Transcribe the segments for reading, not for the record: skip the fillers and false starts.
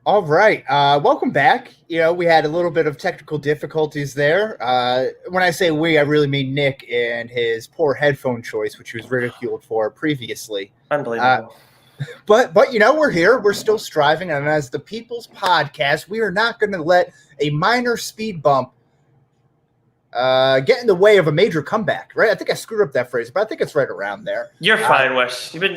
All right. Welcome back. We had a little bit of technical difficulties there. When I say we, I really mean Nick and his poor headphone choice, which he was ridiculed for previously. Unbelievable. But we're here. We're still striving, and as the People's Podcast, we are not going to let a minor speed bump get in the way of a major comeback. Right? I think I screwed up that phrase, but I think it's right around there. You're fine, Wes. Like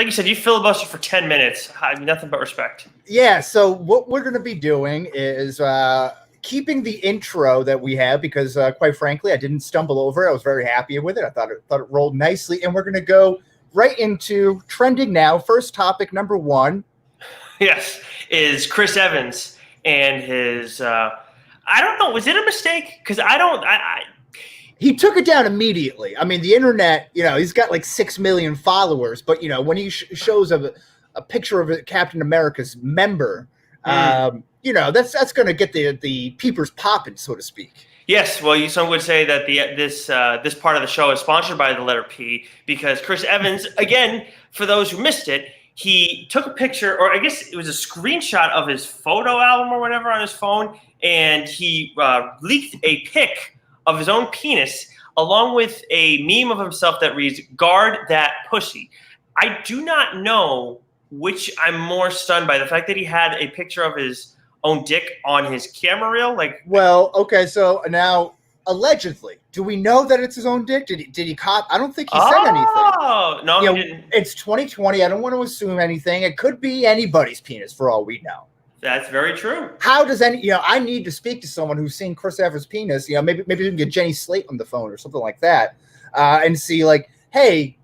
you said, you filibustered for 10 minutes. I have nothing but respect. Yeah, so what we're going to be doing is keeping the intro that we have because, quite frankly, I didn't stumble over it. I was very happy with it. I thought it rolled nicely, and we're going to go right into trending now. First topic, number one. Yes, is Chris Evans and his. I don't know. Was it a mistake? Because He took it down immediately. I mean, the internet. He's got like 6 million followers, but when he shows a picture of Captain America's member, that's going to get the peepers popping, so to speak. Yes, well, some would say that this part of the show is sponsored by the letter P because Chris Evans, again, for those who missed it, he took a picture, or I guess it was a screenshot of his photo album or whatever on his phone, and he leaked a pic of his own penis along with a meme of himself that reads, "Guard that pussy." I do not know which I'm more stunned by, the fact that he had a picture of his own dick on his camera reel. Well, okay, so now allegedly, do we know that it's his own dick? Did he cop? I don't think he said anything. Oh no, he didn't. It's 2020. I don't want to assume anything. It could be anybody's penis for all we know. That's very true. How does I need to speak to someone who's seen Chris Evans' penis. Maybe we can get Jenny Slate on the phone or something like that, and see hey.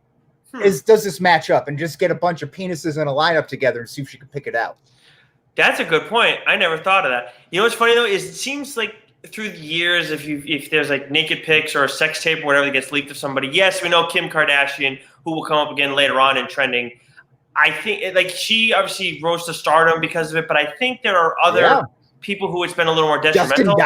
Does this match up, and just get a bunch of penises in a lineup together and see if she can pick it out? That's a good point. I never thought of that. You know what's funny though is it seems like through the years, if there's like naked pics or a sex tape or whatever that gets leaked of somebody, yes, we know Kim Kardashian, who will come up again later on in trending. I think she obviously rose to stardom because of it, but I think there are other people who it's been a little more detrimental.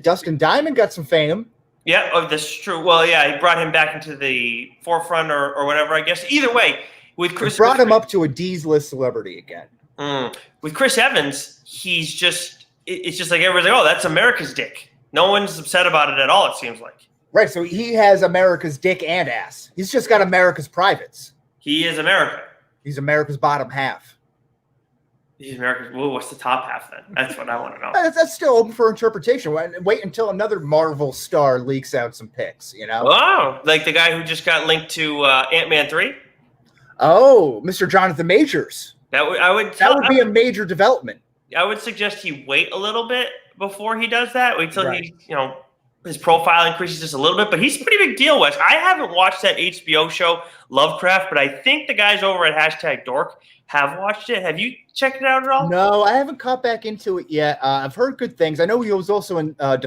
Dustin Diamond got some fame. Yeah, this is true. Well, yeah, he brought him back into the forefront or whatever, I guess. Either way, with Chris, brought him up to a D's list celebrity again. With Chris Evans, it's just like everybody's like, oh, that's America's dick. No one's upset about it at all, it seems like. Right, so he has America's dick and ass. He's just got America's privates. He is America. He's America's bottom half. He's America's. Well, what's the top half then? That's what I want to know. That's still open for interpretation. Wait until another Marvel star leaks out some pics, Oh, like the guy who just got linked to Ant-Man 3? Oh, Mr. Jonathan Majors. That would be a major development. I would suggest he wait a little bit before he does that. Wait till his profile increases just a little bit. But he's a pretty big deal, Wes. I haven't watched that HBO show Lovecraft, but I think the guys over at #Dork have watched it. Have you checked it out at all? No, I haven't caught back into it yet. I've heard good things. I know he was also in Da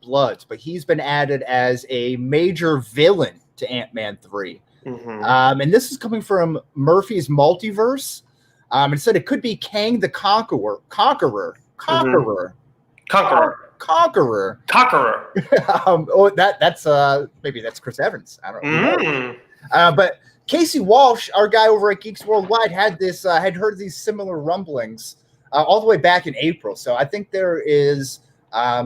Bloods, but he's been added as a major villain to Ant-Man 3. Mm-hmm. And this is coming from Murphy's Multiverse. It said it could be Kang the Conqueror. That's maybe that's Chris Evans. I don't know. But Casey Walsh, our guy over at Geeks Worldwide, had heard these similar rumblings all the way back in April. So I think there is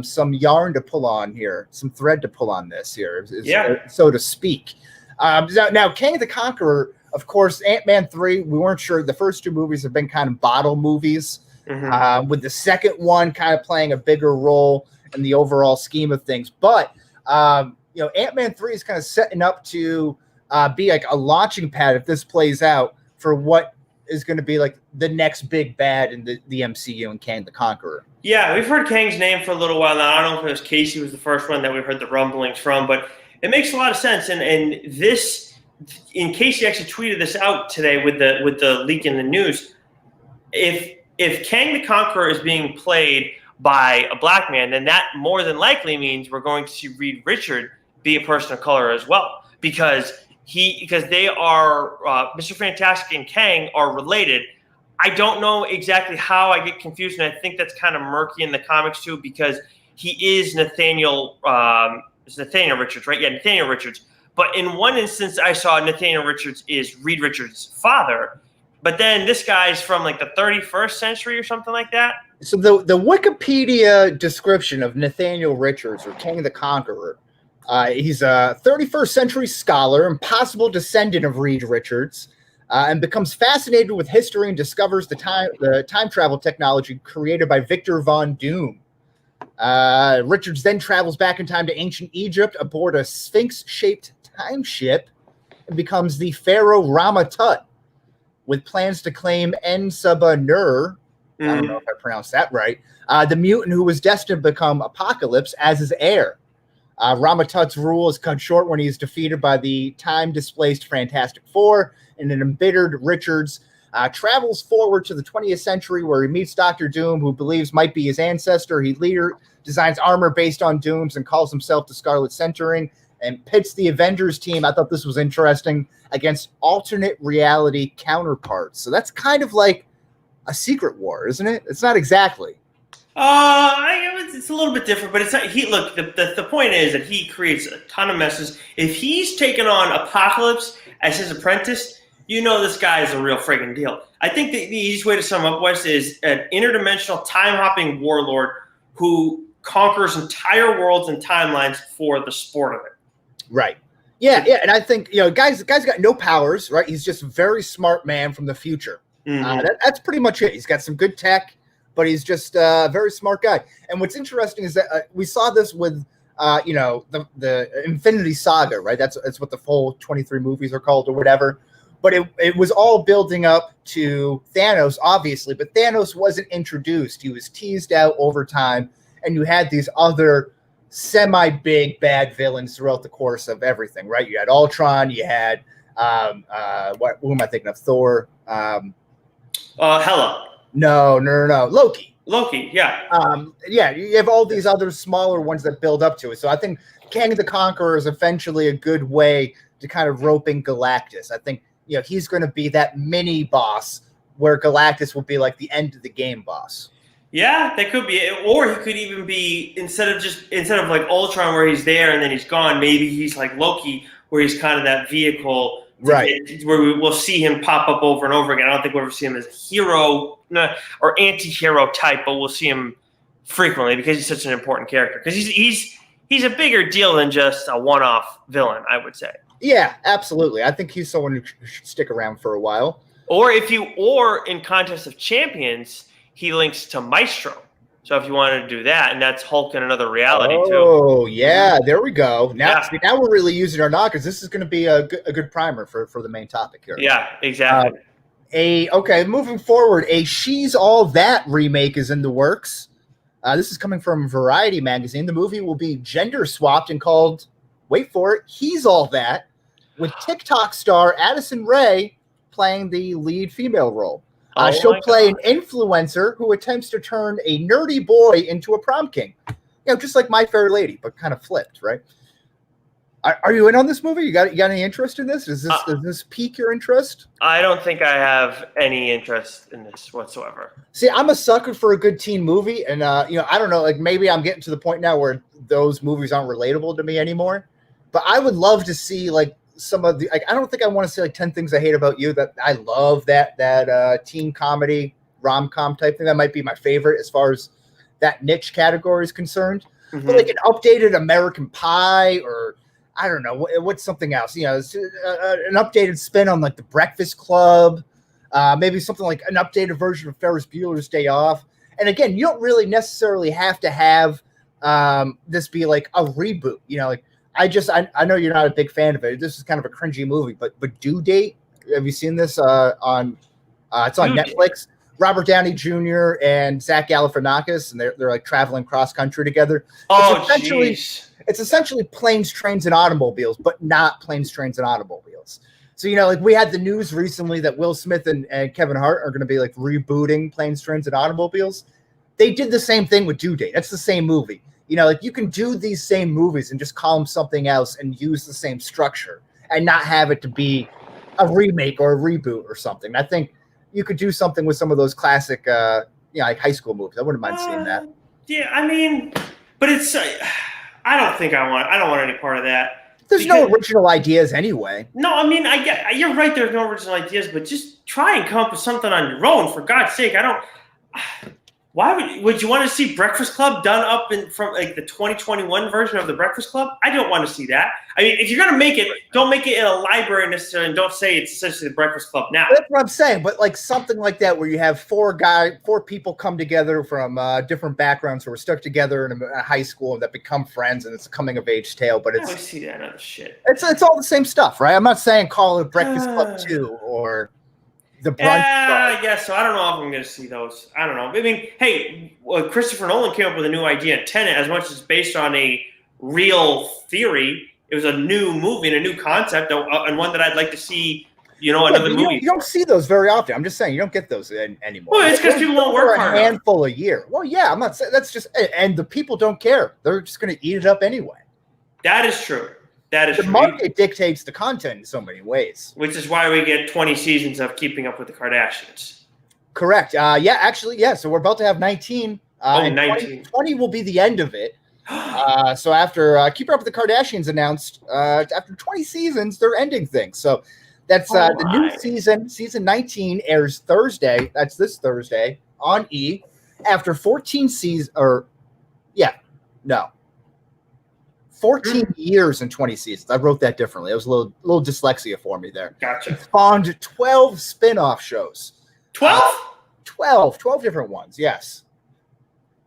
some yarn to pull on here, some thread to pull on this here, so to speak. Now, Kang the Conqueror, of course, Ant-Man 3, we weren't sure. The first two movies have been kind of bottle movies, with the second one kind of playing a bigger role in the overall scheme of things. But, Ant-Man 3 is kind of setting up to be like a launching pad, if this plays out, for what is going to be like the next big bad in the MCU and Kang the Conqueror. Yeah, we've heard Kang's name for a little while now. I don't know if it was Casey was the first one that we've heard the rumblings from, but it makes a lot of sense. And this, in Casey actually tweeted this out today with the leak in the news. If Kang the Conqueror is being played by a black man, then that more than likely means we're going to see Reed Richards be a person of color as well, because they are Mr. Fantastic and Kang are related. I don't know exactly how. I get confused, and I think that's kind of murky in the comics too, because he is Nathaniel. It's Nathaniel Richards, right? Yeah, Nathaniel Richards. But in one instance, I saw Nathaniel Richards is Reed Richards' father. But then this guy's from like the 31st century or something like that. So the Wikipedia description of Nathaniel Richards, or King the Conqueror, he's a 31st century scholar and possible descendant of Reed Richards, and becomes fascinated with history and discovers the time travel technology created by Victor Von Doom. Richards then travels back in time to ancient Egypt aboard a Sphinx-shaped time ship and becomes the Pharaoh Rama-Tut, with plans to claim En-Saba-Nur, I don't know if I pronounced that right, the mutant who was destined to become Apocalypse, as his heir. Rama-Tut's rule is cut short when he is defeated by the time-displaced Fantastic Four, and an embittered Richards travels forward to the 20th century where he meets Dr. Doom, who believes might be his ancestor. He later designs armor based on Doom's and calls himself the Scarlet Centurion, and pits the Avengers team, I thought this was interesting, against alternate reality counterparts. So that's kind of like a secret war, isn't it? It's not exactly. It's a little bit different, but it's not. Look, the point is that he creates a ton of messes. If he's taken on Apocalypse as his apprentice, you know this guy is a real friggin' deal. I think the easiest way to sum up West is an interdimensional time-hopping warlord who conquers entire worlds and timelines for the sport of it. Right. Yeah, and I think, guy's got no powers, right? He's just a very smart man from the future. That's pretty much it. He's got some good tech, but he's just a very smart guy. And what's interesting is that we saw this with, the Infinity Saga, right? That's what the full 23 movies are called or whatever. But it was all building up to Thanos, obviously, but Thanos wasn't introduced. He was teased out over time, and you had these other semi-big bad villains throughout the course of everything, right? You had Ultron, you had who am I thinking of? Thor. Hela. No. Loki, yeah. You have all these other smaller ones that build up to it. So I think Kang the Conqueror is eventually a good way to kind of rope in Galactus. I think he's going to be that mini boss where Galactus will be like the end of the game boss. Yeah, that could be, or he could even be instead of like Ultron where he's there and then he's gone. Maybe he's like Loki where he's kind of that vehicle, right? Where we will see him pop up over and over again. I don't think we'll ever see him as a hero or anti-hero type, but we'll see him frequently because he's such an important character. Because he's a bigger deal than just a one-off villain, I would say. Yeah, absolutely. I think he's someone who should stick around for a while. Or in Contest of Champions, he links to Maestro. So if you wanted to do that, and that's Hulk in another reality too. Oh, yeah, there we go. Now we're really using our knockers. This is going to be a good primer for the main topic here. Yeah, exactly. Moving forward, a She's All That remake is in the works. This is coming from Variety magazine. The movie will be gender swapped and called, wait for it, He's All That, with TikTok star Addison Rae playing the lead female role. She'll play an influencer who attempts to turn a nerdy boy into a prom king. Just like My Fair Lady, but kind of flipped, right? Are you in on this movie? You got any interest in this? Does this pique your interest? I don't think I have any interest in this whatsoever. See, I'm a sucker for a good teen movie, and I don't know, like maybe I'm getting to the point now where those movies aren't relatable to me anymore. But I would love to see like some of the, like, I don't think I want to say like 10 Things I Hate About You. That I love that teen comedy rom-com type thing. That might be my favorite as far as that niche category is concerned. Mm-hmm. But like an updated American Pie, or I don't know what's something else. An updated spin on like The Breakfast Club. Maybe something like an updated version of Ferris Bueller's Day Off. And again, you don't really necessarily have to have this be like a reboot. I know you're not a big fan of it. This is kind of a cringy movie, but Due Date, have you seen this on it's on Netflix? Robert Downey Jr. and Zach Galifianakis, and they're like traveling cross country together. It's essentially Planes, Trains, and Automobiles, but not Planes, Trains, and Automobiles. So, like we had the news recently that Will Smith and Kevin Hart are going to be like rebooting Planes, Trains, and Automobiles. They did the same thing with Due Date. That's the same movie. Like you can do these same movies and just call them something else and use the same structure and not have it to be a remake or a reboot or something. I think you could do something with some of those classic, like high school movies. I wouldn't mind seeing that. Yeah, I mean, but it's, I don't want any part of that. There's no original ideas anyway. No, I mean, you're right. There's no original ideas, but just try and come up with something on your own. For God's sake, I don't. Why would you want to see Breakfast Club done up from like the 2021 version of the Breakfast Club? I don't want to see that. I mean, if you're gonna make it, don't make it in a library necessarily, and don't say it's essentially the Breakfast Club now. That's what I'm saying. But like something like that, where you have four people come together from different backgrounds who are stuck together in a high school and that become friends, and it's a coming of age tale. But I always see that other shit. It's all the same stuff, right? I'm not saying call it Breakfast Club 2 or the brunch. Yeah, so I don't know if I'm going to see those. I don't know. I mean, hey, Christopher Nolan came up with a new idea, Tenet, as much as it's based on a real theory. It was a new movie and a new concept, and one that I'd like to see, another movie. You don't see those very often. I'm just saying you don't get those anymore. Well, it's because people won't work hard. A handful a year. Well, yeah, I'm not saying that's just, and the people don't care. They're just going to eat it up anyway. That is true. The market dictates the content in so many ways. Which is why we get 20 seasons of Keeping Up with the Kardashians. Correct. So we're about to have 19. 19. 20 will be the end of it. So after Keeping Up with the Kardashians announced, after 20 seasons, they're ending things. So that's the new season 19 airs Thursday. That's this Thursday on E. After 14 seasons, 14 years and 20 seasons. I wrote that differently. It was a little dyslexia for me there. Gotcha. It spawned 12 spin-off shows. 12? 12 different ones, yes.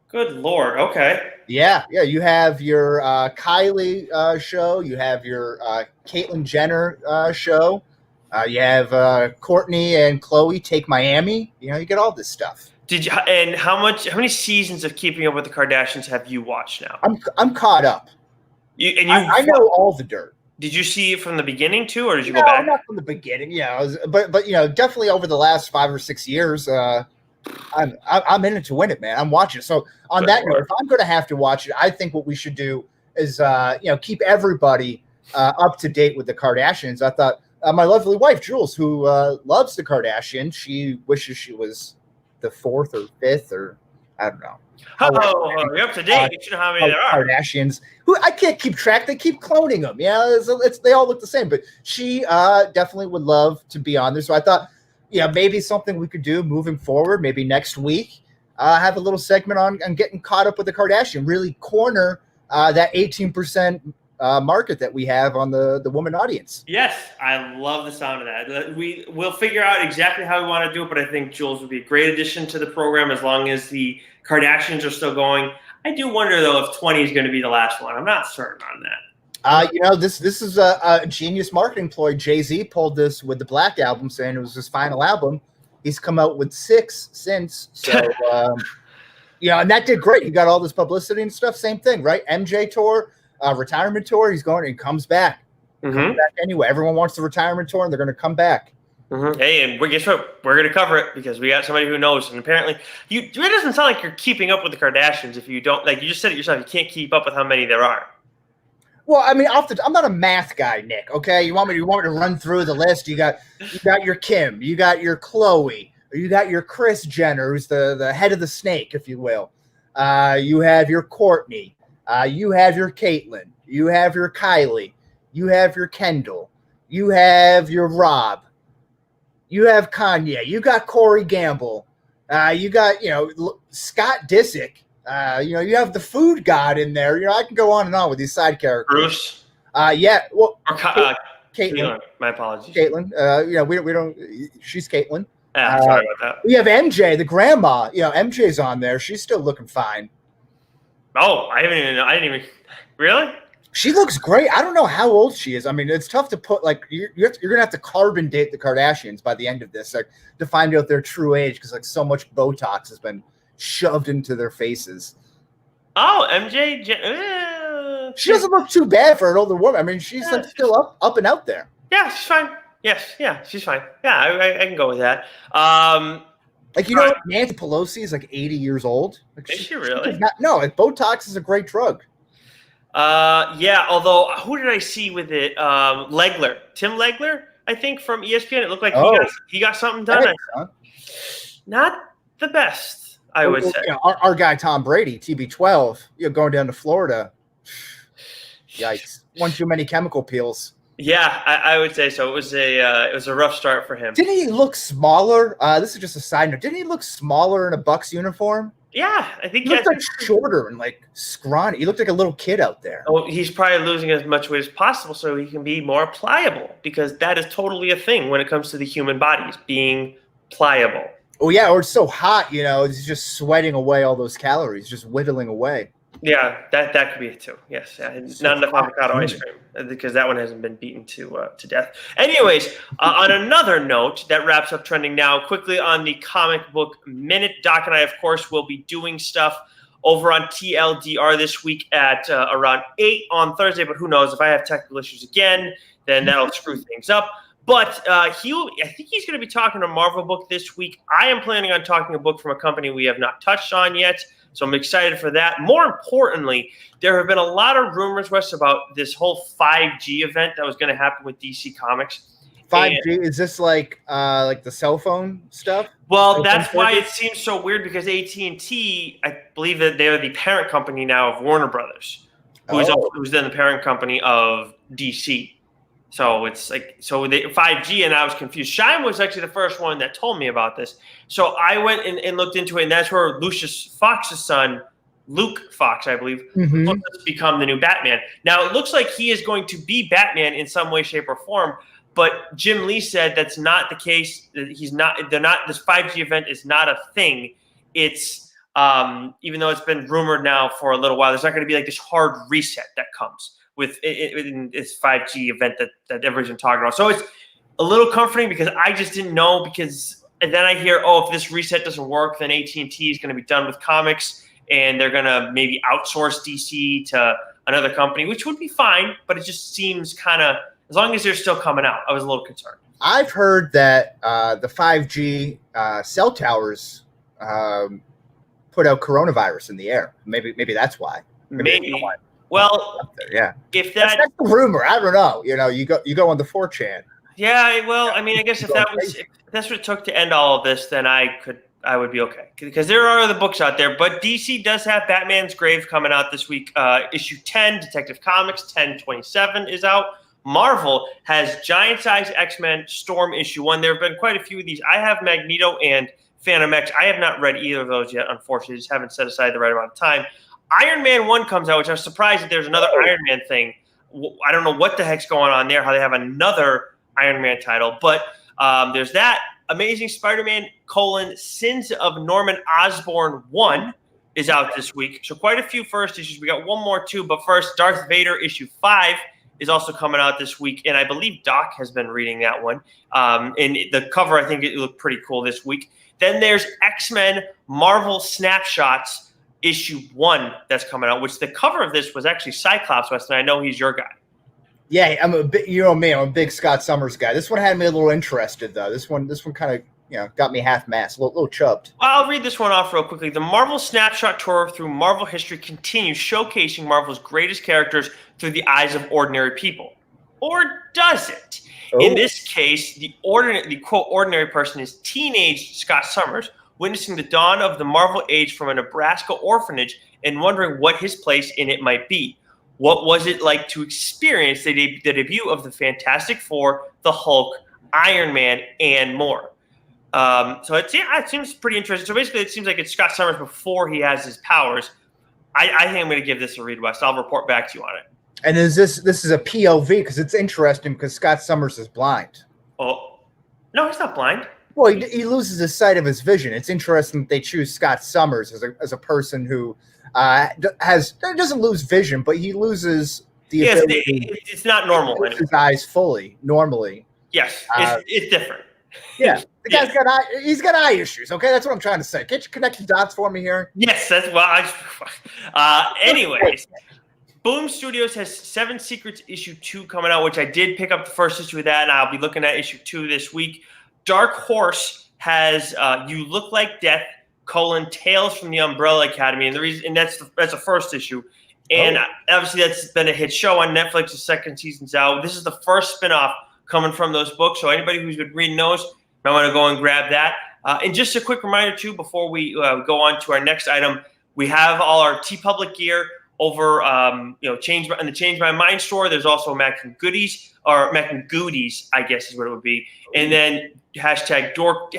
Good Lord, okay. Yeah. You have your Kylie show. You have your Caitlyn Jenner show. You have Kourtney and Khloe Take Miami. You get all this stuff. And how many seasons of Keeping Up with the Kardashians have you watched now? I'm caught up. I know all the dirt. Did you see it from the beginning too, or did you go back? Not from the beginning. Yeah, but definitely over the last 5 or 6 years, I'm in it to win it, man. I'm watching it. So on that note, if I'm going to have to watch it, I think what we should do is keep everybody up to date with the Kardashians. I thought my lovely wife Jules, who loves the Kardashians, she wishes she was the 4th or 5th or I don't know. You're up to date. You should know how many there are. Kardashians, who I can't keep track. They keep cloning them. Yeah, they all look the same. But she definitely would love to be on there. So I thought, maybe something we could do moving forward. Maybe next week, have a little segment on getting caught up with the Kardashian. Really corner that 18% market that we have on the woman audience. Yes, I love the sound of that. We'll figure out exactly how we want to do it, but I think Jules would be a great addition to the program as long as the Kardashians are still going. I do wonder, though, if 20 is going to be the last one. I'm not certain on that. This is a genius marketing ploy. Jay-Z pulled this with the Black album, saying it was his final album. He's come out with 6 since. So, and that did great. He got all this publicity and stuff. Same thing, right? MJ tour, retirement tour. He's going and comes back. Comes back anyway. Everyone wants the retirement tour, and they're going to come back. Hey, and guess what? We're going to cover it because we got somebody who knows. And apparently, it doesn't sound like you're keeping up with the Kardashians if you don't. Like you just said it yourself, you can't keep up with how many there are. Well, I mean, I'm not a math guy, Nick. Okay, you want me to run through the list? You got your Kim, you got your Khloe, you got your Kris Jenner, who's the head of the snake, if you will. You have your Kourtney, you have your Caitlyn, you have your Kylie, you have your Kendall, you have your Rob. You have Kanye. You got Corey Gamble. You got, Scott Disick. You have the food god in there. I can go on and on with these side characters. Bruce. Yeah. Well, or Caitlyn. My apologies. Caitlyn. We don't. She's Caitlyn. Sorry about that. We have MJ, the grandma. MJ's on there. She's still looking fine. Oh, I didn't even. Really? She looks great. I don't know how old she is. I mean, it's tough to put you're gonna have to carbon date the Kardashians by the end of this, to find out their true age because so much Botox has been shoved into their faces. Oh, MJ, she doesn't look too bad for an older woman. I mean, she's still up and out there. Yeah, she's fine. Yes, yeah, she's fine. Yeah, I can go with that. Nancy Pelosi is 80 years old. Is she really? Botox is a great drug. Yeah, although who did I see with it? Legler. Tim Legler, I think, from ESPN. It looked like he got something done. Not the best, I would say. Our guy Tom Brady, TB12, going down to Florida. Yikes! One too many chemical peels. Yeah, I would say so. It was a rough start for him. Didn't he look smaller? This is just a side note. Didn't he look smaller in a Bucks uniform? Yeah, I think he looked like shorter and like scrawny. He looked like a little kid out there. Oh, he's probably losing as much weight as possible so he can be more pliable, because that is totally a thing when it comes to the human bodies being pliable. Oh yeah, or it's so hot, he's just sweating away all those calories, just whittling away. Yeah, that could be it too. Yes, not enough avocado ice cream, because that one hasn't been beaten to death. Anyways, on another note, that wraps up trending now. Quickly on the comic book minute, Doc and I, of course, will be doing stuff over on TLDR this week at around 8 on Thursday. But who knows? If I have technical issues again, then that'll screw things up. But I think he's going to be talking a Marvel book this week. I am planning on talking a book from a company we have not touched on yet. So I'm excited for that. More importantly, there have been a lot of rumors, Wes, about this whole 5G event that was going to happen with DC Comics. 5G, is this like the cell phone stuff? Well, that's why it seems so weird, because AT&T, I believe that they're the parent company now of Warner Brothers, who's then the parent company of DC. So it's like, 5G, and I was confused. Shine was actually the first one that told me about this. So I went and looked into it, and that's where Lucius Fox's son, Luke Fox, I believe, has become the new Batman. Now, it looks like he is going to be Batman in some way, shape, or form, but Jim Lee said that's not the case. This 5G event is not a thing. It's, even though it's been rumored now for a little while, there's not going to be like this hard reset that comes with this 5G event that everybody's been talking about. So it's a little comforting, because I just didn't know, and then I hear, if this reset doesn't work, then AT&T is going to be done with comics, and they're going to maybe outsource DC to another company, which would be fine, but it just seems kind of, as long as they're still coming out, I was a little concerned. I've heard that the 5G cell towers put out coronavirus in the air. Maybe that's why. Maybe. Well, yeah. If that's the rumor, I don't know. You go on the 4chan. Yeah, well, I mean, I guess if that's what it took to end all of this, then I would be okay, because there are other books out there. But DC does have Batman's Grave coming out this week. Issue 10, Detective Comics 1027 is out. Marvel has Giant Size X-Men Storm issue 1. There have been quite a few of these. I have Magneto and Phantom X. I have not read either of those yet, unfortunately. Just haven't set aside the right amount of time. Iron Man 1 comes out, which I'm surprised that there's another Iron Man thing. I don't know what the heck's going on there, how they have another Iron Man title. But there's that. Amazing Spider-Man, Sins of Norman Osborn 1 is out this week. So quite a few first issues. We got one more, too. But first, Darth Vader issue 5 is also coming out this week. And I believe Doc has been reading that one. And the cover, I think it looked pretty cool this week. Then there's X-Men Marvel Snapshots issue 1 that's coming out, which the cover of this was actually Cyclops, Weston. I know he's your guy. Yeah, I'm a big Scott Summers guy. This one had me a little interested, though. This one kind of got me half-massed, a little chubbed. Well, I'll read this one off real quickly. The Marvel Snapshot Tour through Marvel history continues, showcasing Marvel's greatest characters through the eyes of ordinary people. Or does it? Oh. In this case, the quote ordinary person is teenage Scott Summers, witnessing the dawn of the Marvel age from a Nebraska orphanage and wondering what his place in it might be. What was it like to experience the debut of the Fantastic Four, the Hulk, Iron Man, and more? So it seems pretty interesting. So basically, it seems like it's Scott Summers before he has his powers. I think I'm going to give this a read, Wes. I'll report back to you on it. And is this is a POV, because it's interesting because Scott Summers is blind. Oh, no, he's not blind. Well, he loses his sight of his vision. It's interesting that they choose Scott Summers as a person who doesn't lose vision, but he loses the ability. It's not normal. To use his eyes fully normally. Yes, it's different. Yeah, the guy's he's got eye issues. Okay, that's what I'm trying to say. Can't you connect the dots for me here? Yes, that's anyways. Boom Studios has 7 Secrets issue 2 coming out, which I did pick up the first issue of that, and I'll be looking at issue 2 this week. Dark Horse has You Look Like Death, Tales from the Umbrella Academy, and that's the first issue. And obviously that's been a hit show on Netflix. The second season's out. This is the first spinoff coming from those books. So anybody who's been reading those, might want to go and grab that. And just a quick reminder too, before we go on to our next item, we have all our TeePublic gear over, Change My Mind store. There's also Mac and Goodies, or Mac and Goodies, I guess is what it would be. And then hashtag Dork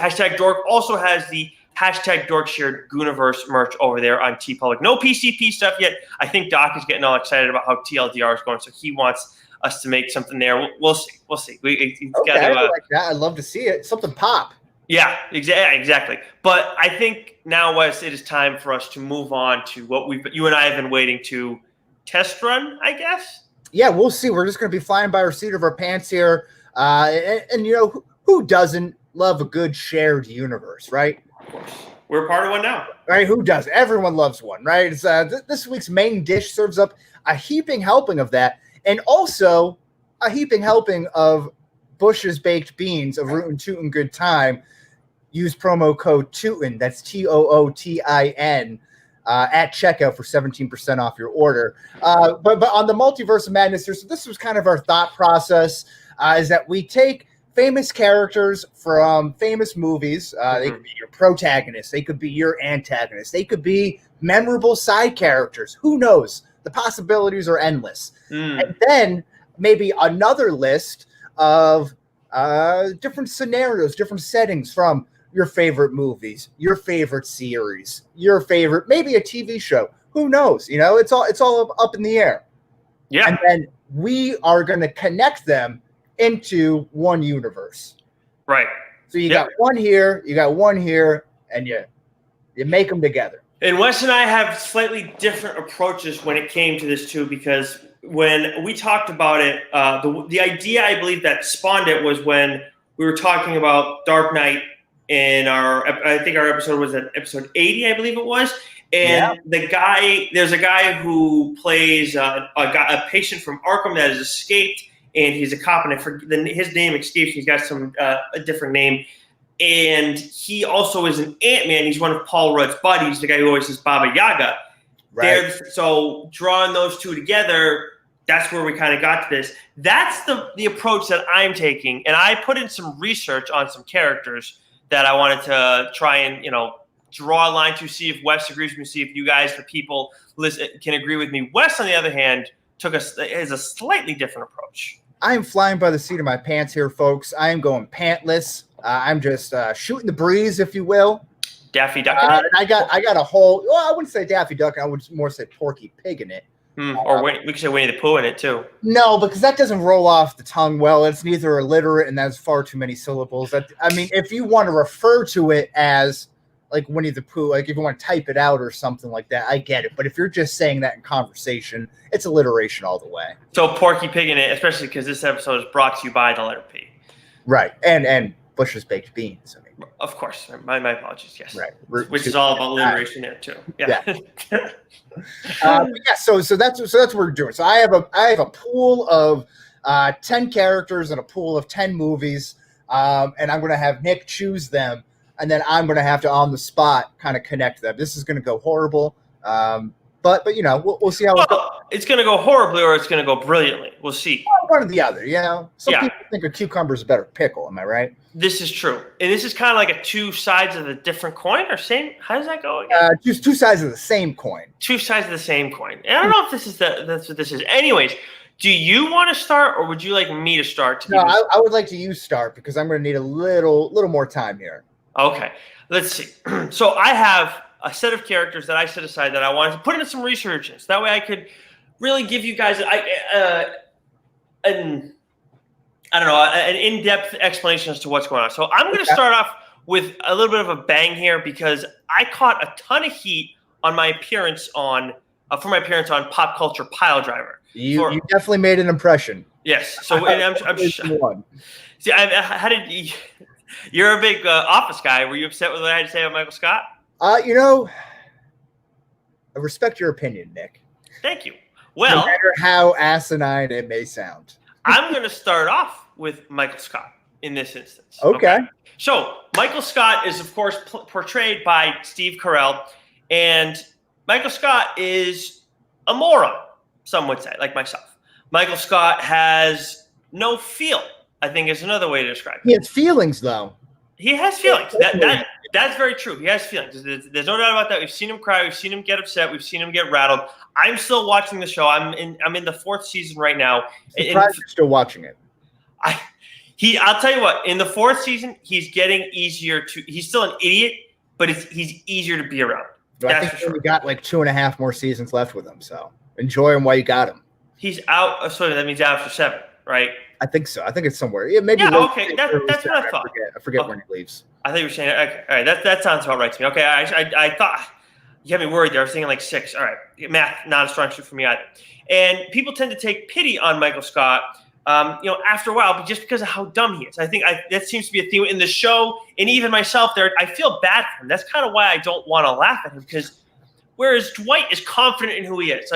also has the hashtag Dork shared Gooniverse merch over there on TeePublic. No PCP stuff yet. I think Doc is getting all excited about how TLDR is going, so he wants us to make something there. We'll see. I like that. I'd love to see it. Something pop. Yeah, exactly. But I think now, Wes, it is time for us to move on to what you and I have been waiting to test run, I guess. Yeah, we'll see. We're just going to be flying by our seat of our pants here. And who doesn't love a good shared universe, right? Of course. We're part of one now. Right? Who does? Everyone loves one, right? It's, this week's main dish serves up a heaping helping of that, and also a heaping helping of Bush's baked beans of Rootin' Tootin' Good Time. Use promo code Tootin', that's TOOTIN, at checkout for 17% off your order. But on the Multiverse of Madness here, so this was kind of our thought process, is that we take famous characters from famous movies. They could be your protagonists. They could be your antagonists. They could be memorable side characters. Who knows? The possibilities are endless. And then maybe another list of different scenarios, different settings from your favorite movies, your favorite series, your favorite, maybe a TV show. Who knows? It's all up in the air. Yeah. And then we are going to connect them into one universe. Right. So you got one here, and you make them together. And Wes and I have slightly different approaches when it came to this too, because when we talked about it, the idea I believe that spawned it was when we were talking about Dark Knight in I think our episode was at episode 80, I believe it was. And there's a guy who plays a patient from Arkham that has escaped, and he's a cop, and his name escapes. He's got a different name. And he also is an Ant-Man. He's one of Paul Rudd's buddies, the guy who always says Baba Yaga. Right. So drawing those two together, that's where we kind of got to this. That's the approach that I'm taking. And I put in some research on some characters that I wanted to try and, draw a line to, see if Wes agrees with me, see if you guys, the people, can agree with me. Wes, on the other hand, is a slightly different approach. I am flying by the seat of my pants here, folks. I am going pantless. I'm just shooting the breeze, if you will. Daffy Duck. And I got a whole. Well, I wouldn't say Daffy Duck. I would more say Porky Pig in it. Or we could say Winnie the Pooh in it too. No, because that doesn't roll off the tongue well. It's neither illiterate, and that's far too many syllables. If you want to refer to it as like Winnie the Pooh, like if you want to type it out or something like that, I get it. But if you're just saying that in conversation, it's alliteration all the way. So Porky Pig in it, especially because this episode is brought to you by the letter P. Right, and Bush's baked beans. Of course, my apologies. Yes, right. Which is all about alliteration there too. Yeah. So that's what we're doing. So I have a pool of 10 characters and a pool of 10 movies, and I'm going to have Nick choose them, and then I'm going to have to on the spot kind of connect them. This is going to go horrible, but we'll see how it goes. It's going to go horribly or it's going to go brilliantly. We'll see. One or the other, Some people think a cucumber is a better pickle. Am I right? This is true. And this is kind of like a two sides of a different coin or same. How does that go again? Just two sides of the same coin. Two sides of the same coin. And I don't know if that's what this is. Anyways, do you want to start or would you like me to start? No, I would like you start because I'm going to need a little more time here. Okay. Let's see. So I have a set of characters that I set aside that I wanted to put into some research in. So that way I could really give you guys an in-depth explanation as to what's going on. So I'm going to start off with a little bit of a bang here because I caught a ton of heat on my appearance on Pop Culture Pile Driver. You definitely made an impression. Yes. So I'm see, how did you? You're a big Office guy. Were you upset with what I had to say about Michael Scott? I respect your opinion, Nick. Thank you. Well, no matter how asinine it may sound, I'm going to start off with Michael Scott in this instance. Okay. So Michael Scott is, of course, portrayed by Steve Carell, and Michael Scott is a moron, some would say, like myself. Michael Scott has no feel, I think is another way to describe it. He has feelings, though. He has feelings. That's very true. He has feelings. There's no doubt about that. We've seen him cry. We've seen him get upset. We've seen him get rattled. I'm still watching the show. I'm in the 4th season right now. Surprised you're still watching it. I'll tell you what. In the 4th season, he's getting easier to. He's still an idiot, but he's easier to be around. I think we got like 2.5 more seasons left with him. So enjoy him while you got him. He's out. So that means out for 7, right? I think so. I think it's somewhere. Yeah, maybe. Yeah. Okay. That's what I thought. I forget when he leaves. I thought you were saying. Okay. All right. That sounds about right to me. Okay. I thought you had me worried there. I was thinking like 6. All right. Math not a strong suit for me either. And people tend to take pity on Michael Scott. After a while, but just because of how dumb he is. I think that seems to be a theme in the show, and even myself there, I feel bad for him. That's kind of why I don't want to laugh at him, because whereas Dwight is confident in who he is.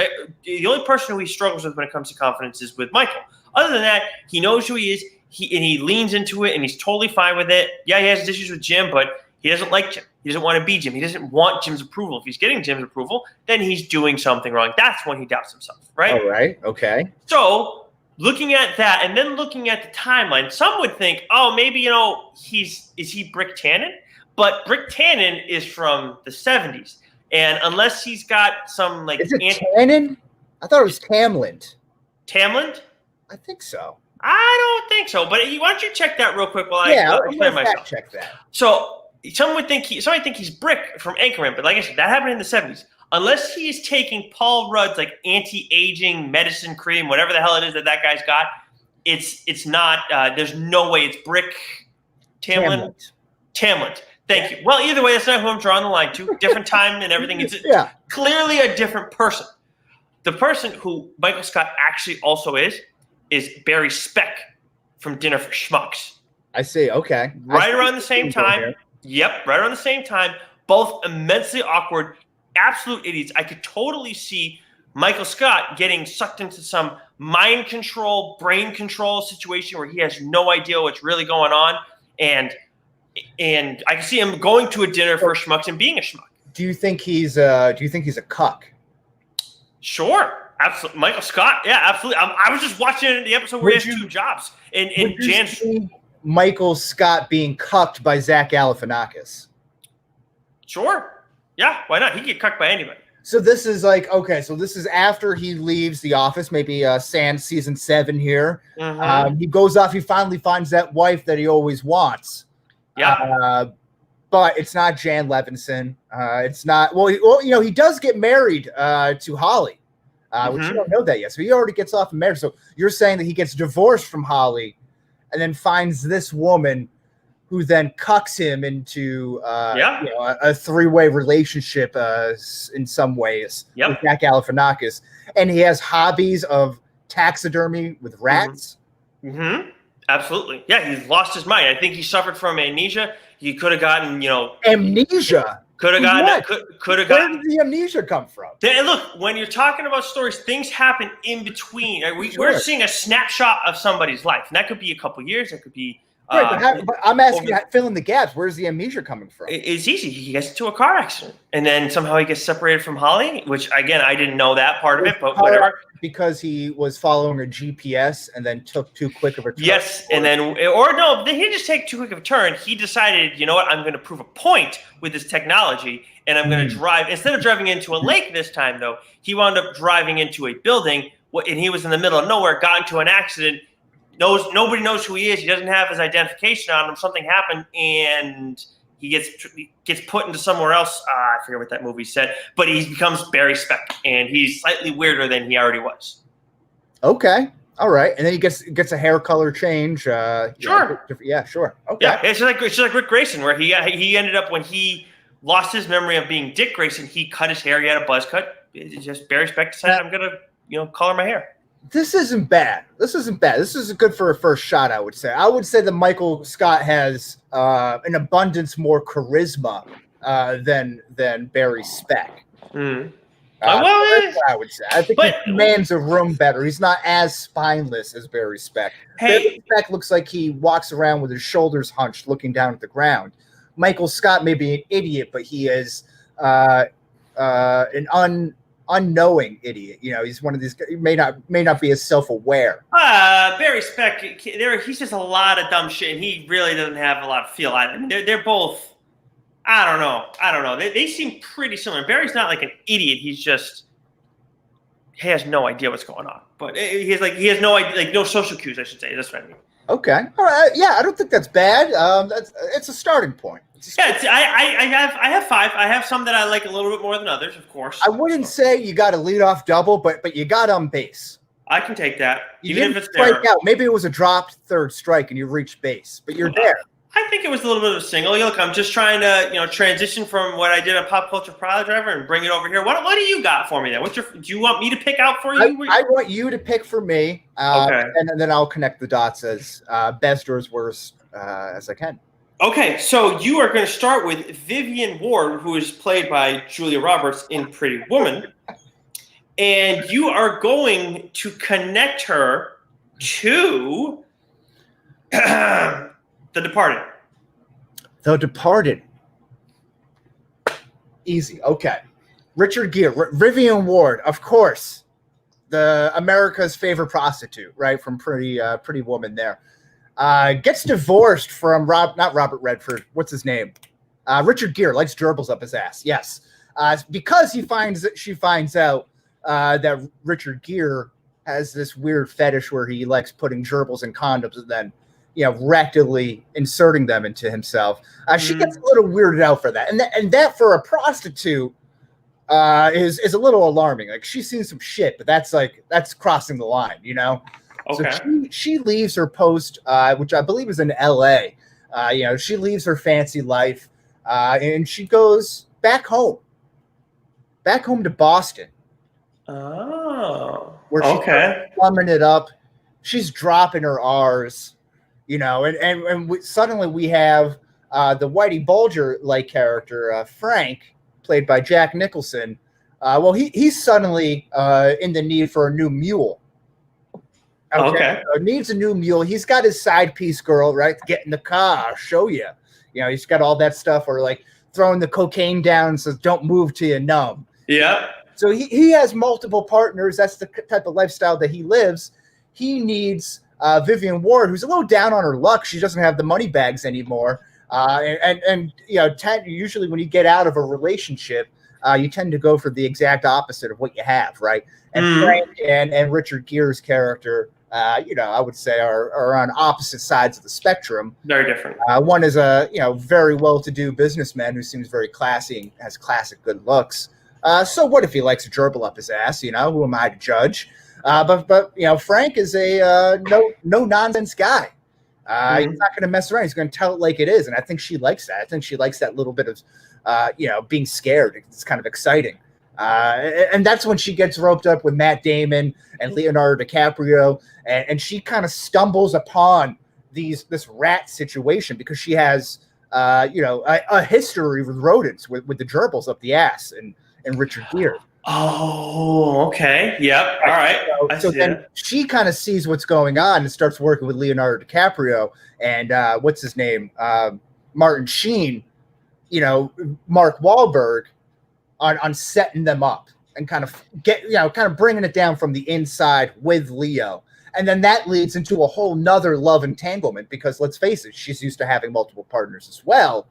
The only person who he struggles with when it comes to confidence is with Michael. Other than that, he knows who he is, and he leans into it, and he's totally fine with it. Yeah, he has issues with Jim, but he doesn't like Jim. He doesn't want to be Jim. He doesn't want Jim's approval. If he's getting Jim's approval, then he's doing something wrong. That's when he doubts himself, right? All right, okay. So looking at that and then looking at the timeline, some would think, oh, maybe, is he Brick Tannen? But Brick Tannen is from the 70s. And unless he's got some like... Is it Tannen? I thought it was Tamland. Tamland? I think so. I don't think so. But why don't you check that real quick while I play myself. Check that. So somebody think he's Brick from Anchorman. But like I said, that happened in the 70s. Unless he's taking Paul Rudd's like anti-aging medicine cream, whatever the hell it is that guy's got, it's not. There's no way it's Brick Tamland. Thank you. Well, either way, that's not who I'm drawing the line to. Different time and everything. It's clearly a different person. The person who Michael Scott actually also is Barry Speck from Dinner for Schmucks. I see. Okay. Right around the same time. Yep. Right around the same time. Both immensely awkward. Absolute idiots. I could totally see Michael Scott getting sucked into some mind control, brain control situation where he has no idea what's really going on, and I can see him going to a dinner for schmucks and being a schmuck. Do you think he's a cuck? Sure, absolutely. Michael Scott, yeah, absolutely. I was just watching the episode where he has 2 jobs, and Jan's Michael Scott being cucked by Zach Galifianakis. Sure. Yeah, why not? He can get cucked by anybody. So this is like, okay, so this is after he leaves The Office, maybe Sans season 7 here. Mm-hmm. He goes off, he finally finds that wife that he always wants. Yeah. But it's not Jan Levinson. It's not, he does get married to Holly, which you don't know that yet. So he already gets off of marriage. So you're saying that he gets divorced from Holly and then finds this woman who then cucks him into a 3-way relationship in some ways with Zach Galifianakis. And he has hobbies of taxidermy with rats. Mm-hmm. Absolutely. Yeah, he's lost his mind. I think he suffered from amnesia. He could have gotten, Amnesia? Could have gotten. Could have gotten. Where did the amnesia come from? And look, when you're talking about stories, things happen in between. We're seeing a snapshot of somebody's life. And that could be a couple years. That could be... but I'm asking you, fill in the gaps. Where's the amnesia coming from? It's easy. He gets into a car accident, and then somehow he gets separated from Holly, which, again, I didn't know that part of it, but whatever. Because he was following a GPS and then took too quick of a turn. Yes, he didn't just take too quick of a turn. He decided, you know what, I'm going to prove a point with this technology, and I'm going to drive. Instead of driving into a lake this time, though, he wound up driving into a building, and he was in the middle of nowhere, got into an accident. Nobody knows who he is. He doesn't have his identification on him. Something happened, and he gets put into somewhere else. I forget what that movie said, but he becomes Barry Speck, and he's slightly weirder than he already was. Okay, all right, and then he gets a hair color change. Sure. Sure. Okay. Yeah, it's just like Rick Grayson, where he ended up when he lost his memory of being Dick Grayson. He cut his hair. He had a buzz cut. It's just Barry Speck decided, I'm gonna color my hair. This isn't bad. This is good for a first shot, I would say. I would say that Michael Scott has an abundance more charisma than Barry Speck. Mm. That's what I would say. I think he commands a room better. He's not as spineless as Barry Speck. Barry Speck looks like he walks around with his shoulders hunched, looking down at the ground. Michael Scott may be an idiot, but he is an unknowing idiot. He's one of these. He may not be as self-aware. Barry Speck, he says a lot of dumb shit, and he really doesn't have a lot of feel. I mean, they're both. I don't know. They seem pretty similar. Barry's not like an idiot. He has no idea what's going on. But he has no idea, like no social cues, I should say. That's what I mean. Okay. All right. Yeah, I don't think that's bad. It's a starting point. I have 5. I have some that I like a little bit more than others, of course. I wouldn't say you got a leadoff double, but you got on base. I can take that. Even if it's strike out. Maybe it was a dropped third strike and you reached base, but you're there. I think it was a little bit of a single. Look, I'm just trying to, transition from what I did at Pop Culture Pile Driver and bring it over here. What do you got for me then? Do you want me to pick out for you? I want you to pick for me, okay. And then I'll connect the dots as best or as worst as I can. Okay, so you are going to start with Vivian Ward, who is played by Julia Roberts in Pretty Woman, and you are going to connect her to The Departed. The Departed. Easy. Okay. Richard Gere, Vivian Ward, of course, the America's favorite prostitute, right, from Pretty Woman there. Gets divorced from not Robert Redford. What's his name? Richard Gere likes gerbils up his ass. Yes, because she finds out that Richard Gere has this weird fetish where he likes putting gerbils in condoms and then, rectally inserting them into himself. She gets a little weirded out for that, and that for a prostitute is a little alarming. Like she's seen some shit, but that's crossing the line, Okay. So she leaves her post, which I believe is in L.A. She leaves her fancy life, and she goes back home to Boston. Oh, where she's plumbing it up. She's dropping her R's, and suddenly we have the Whitey Bulger-like character, Frank, played by Jack Nicholson. He's suddenly in the need for a new mule. Okay. So needs a new mule. He's got his side piece girl, right? Get in the car, I'll show you. He's got all that stuff, or like throwing the cocaine down and says, "Don't move till you're numb." Yeah. So he has multiple partners. That's the type of lifestyle that he lives. He needs Vivian Ward, who's a little down on her luck. She doesn't have the money bags anymore. Usually when you get out of a relationship, you tend to go for the exact opposite of what you have, right? And Frank and Richard Gere's character, I would say are on opposite sides of the spectrum. Very different. One is a very well-to-do businessman who seems very classy and has classic good looks. So what if he likes a gerbil up his ass? Who am I to judge? But Frank is a no nonsense guy. He's not going to mess around. He's going to tell it like it is, and I think she likes that. I think she likes that little bit of being scared. It's kind of exciting. And that's when she gets roped up with Matt Damon and Leonardo DiCaprio, and she kind of stumbles upon this rat situation because she has a history with rodents with the gerbils up the ass and Richard Gere. Oh, okay. Yep. All right. So then she kind of sees what's going on and starts working with Leonardo DiCaprio and what's his name, Martin Sheen, Mark Wahlberg. On setting them up and kind of bringing it down from the inside with Leo. And then that leads into a whole nother love entanglement because let's face it, she's used to having multiple partners as well.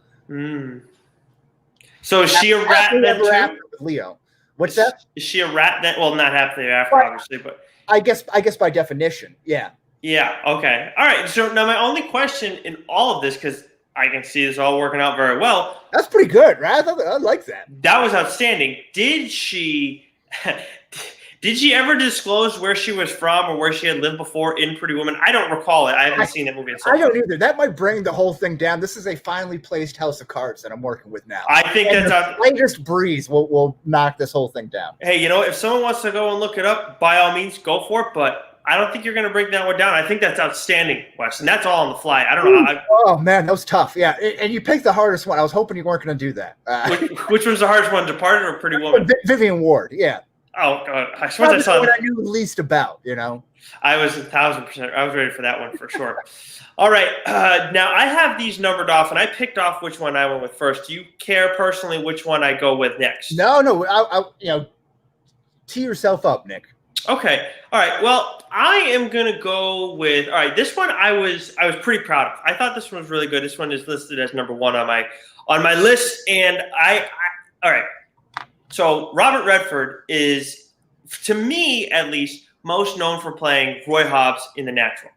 So is she a rat then too? With Leo. What's that? Is she a rat then? Well, not happily after, obviously, but I guess by definition, yeah. Yeah, okay. All right. So now my only question in all of this, because I can see this all working out very well. That's pretty good, right? I like that. That was outstanding. Did she ever disclose where she was from or where she had lived before in Pretty Woman? I don't recall it. I haven't seen that movie in so long. I don't either. That might bring the whole thing down. This is a finely placed house of cards that I'm working with now. I think that's the slightest breeze will knock this whole thing down. Hey, if someone wants to go and look it up, by all means, go for it. But I don't think you're going to break that one down. I think that's outstanding, Wes, and that's all on the fly. I don't know. Oh, man, that was tough. Yeah, and you picked the hardest one. I was hoping you weren't going to do that. Which one's the hardest one, Departed or Pretty Woman? Vivian Ward, yeah. Oh, God. I suppose I saw what I knew least about, I was 1,000%. I was ready for that one for sure. All right. Now, I have these numbered off, and I picked off which one I went with first. Do you care personally which one I go with next? No. Tee yourself up, Nick. Okay. All right. Well, I am gonna go with. All right. This one I was pretty proud of. I thought this one was really good. This one is listed as number 1 on my list, and I all right. So Robert Redford is, to me at least, most known for playing Roy Hobbs in The Natural.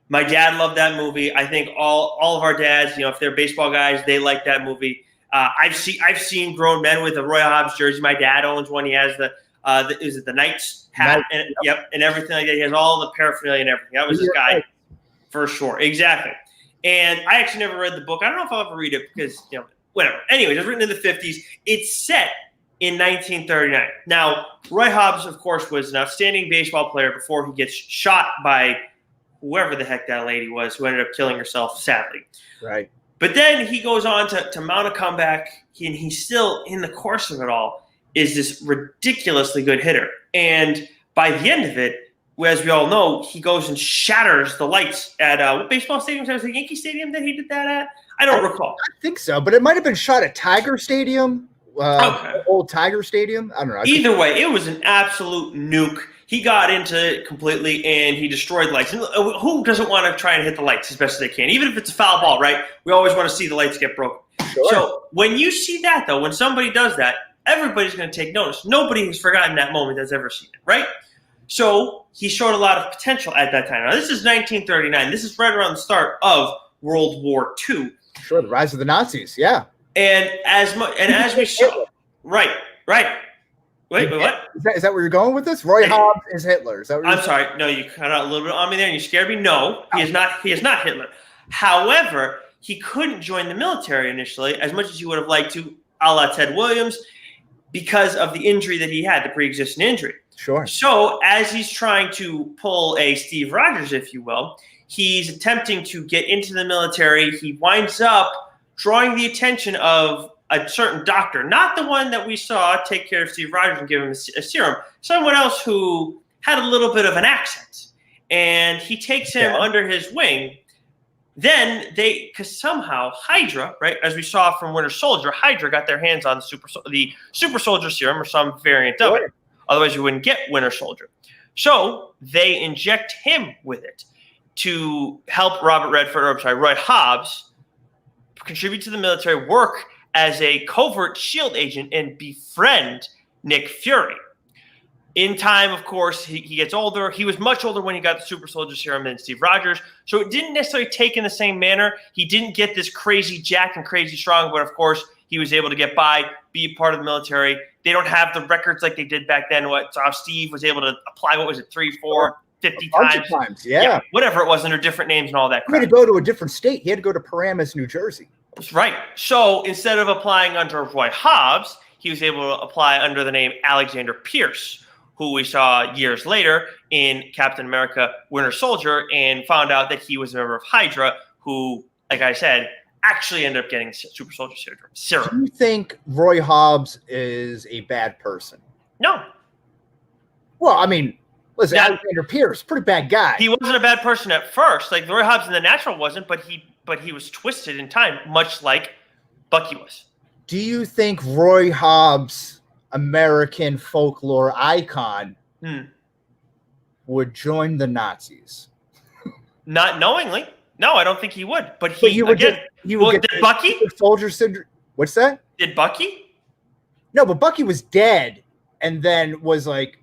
My dad loved that movie. I think all of our dads, if they're baseball guys, they like that movie. I've seen grown men with a Roy Hobbs jersey. My dad owns one. He has the Knights hat and everything like that. He has all the paraphernalia and everything. That was this guy for sure. Exactly. And I actually never read the book. I don't know if I'll ever read it because whatever. Anyways, it was written in the 50s. It's set in 1939. Now, Roy Hobbs, of course, was an outstanding baseball player before he gets shot by whoever the heck that lady was who ended up killing herself, sadly. Right. But then he goes on to mount a comeback, and he's still, in the course of it all, is this ridiculously good hitter. And by the end of it, as we all know, he goes and shatters the lights at what baseball stadium? Was it Yankee Stadium that he did that at? I don't recall. I think so, but it might have been shot at Tiger Stadium. Old Tiger Stadium. I don't know. Either way, it was an absolute nuke. He got into it completely, and he destroyed lights. And who doesn't want to try and hit the lights as best as they can? Even if it's a foul ball, right? We always want to see the lights get broken. Sure. So when you see that, though, when somebody does that, everybody's going to take notice. Nobody has forgotten that moment that's ever seen it, right? So he showed a lot of potential at that time. Now, this is 1939. This is right around the start of World War II. Sure, the rise of the Nazis, yeah. And as we saw, right. Wait, what? Is that where you're going with this? Roy Hobbs is Hitler. Is that what I'm sorry. No, you cut out a little bit on me there, and you scared me. No, he is not. He is not Hitler. However, he couldn't join the military initially, as much as he would have liked to, a la Ted Williams, because of the injury that he had, the pre-existing injury. Sure. So as he's trying to pull a Steve Rogers, if you will, he's attempting to get into the military. He winds up drawing the attention of a certain doctor, not the one that we saw take care of Steve Rogers and give him a serum, someone else who had a little bit of an accent. And he takes him under his wing. Then because somehow Hydra, right, as we saw from Winter Soldier, Hydra got their hands on the super soldier serum or some variant of it. Otherwise, you wouldn't get Winter Soldier. So they inject him with it to help Roy Hobbs contribute to the military, work as a covert SHIELD agent, and befriend Nick Fury. In time, of course, he gets older. He was much older when he got the super soldier serum than Steve Rogers. So it didn't necessarily take in the same manner. He didn't get this crazy jack and crazy strong, but of course, he was able to get by, be a part of the military. They don't have the records like they did back then. Steve was able to apply, 3, 4, 50 times. Yeah. Whatever it was, under different names and all that crap. He had to go to a different state. He had to go to Paramus, New Jersey. That's right. So instead of applying under Roy Hobbs, he was able to apply under the name Alexander Pierce, who we saw years later in Captain America Winter Soldier, and found out that he was a member of Hydra, who, like I said, actually ended up getting super soldier serum. Do you think Roy Hobbs is a bad person? No. Well, I mean, listen, Alexander Pierce, pretty bad guy. He wasn't a bad person at first. Like Roy Hobbs in The Natural wasn't, but he was twisted in time, much like Bucky was. Do you think Roy Hobbs, American folklore icon, would join the Nazis? Not knowingly. No, I don't think he would. But did Bucky? Soldier syndrome. What's that? Did Bucky? No, but Bucky was dead and then was like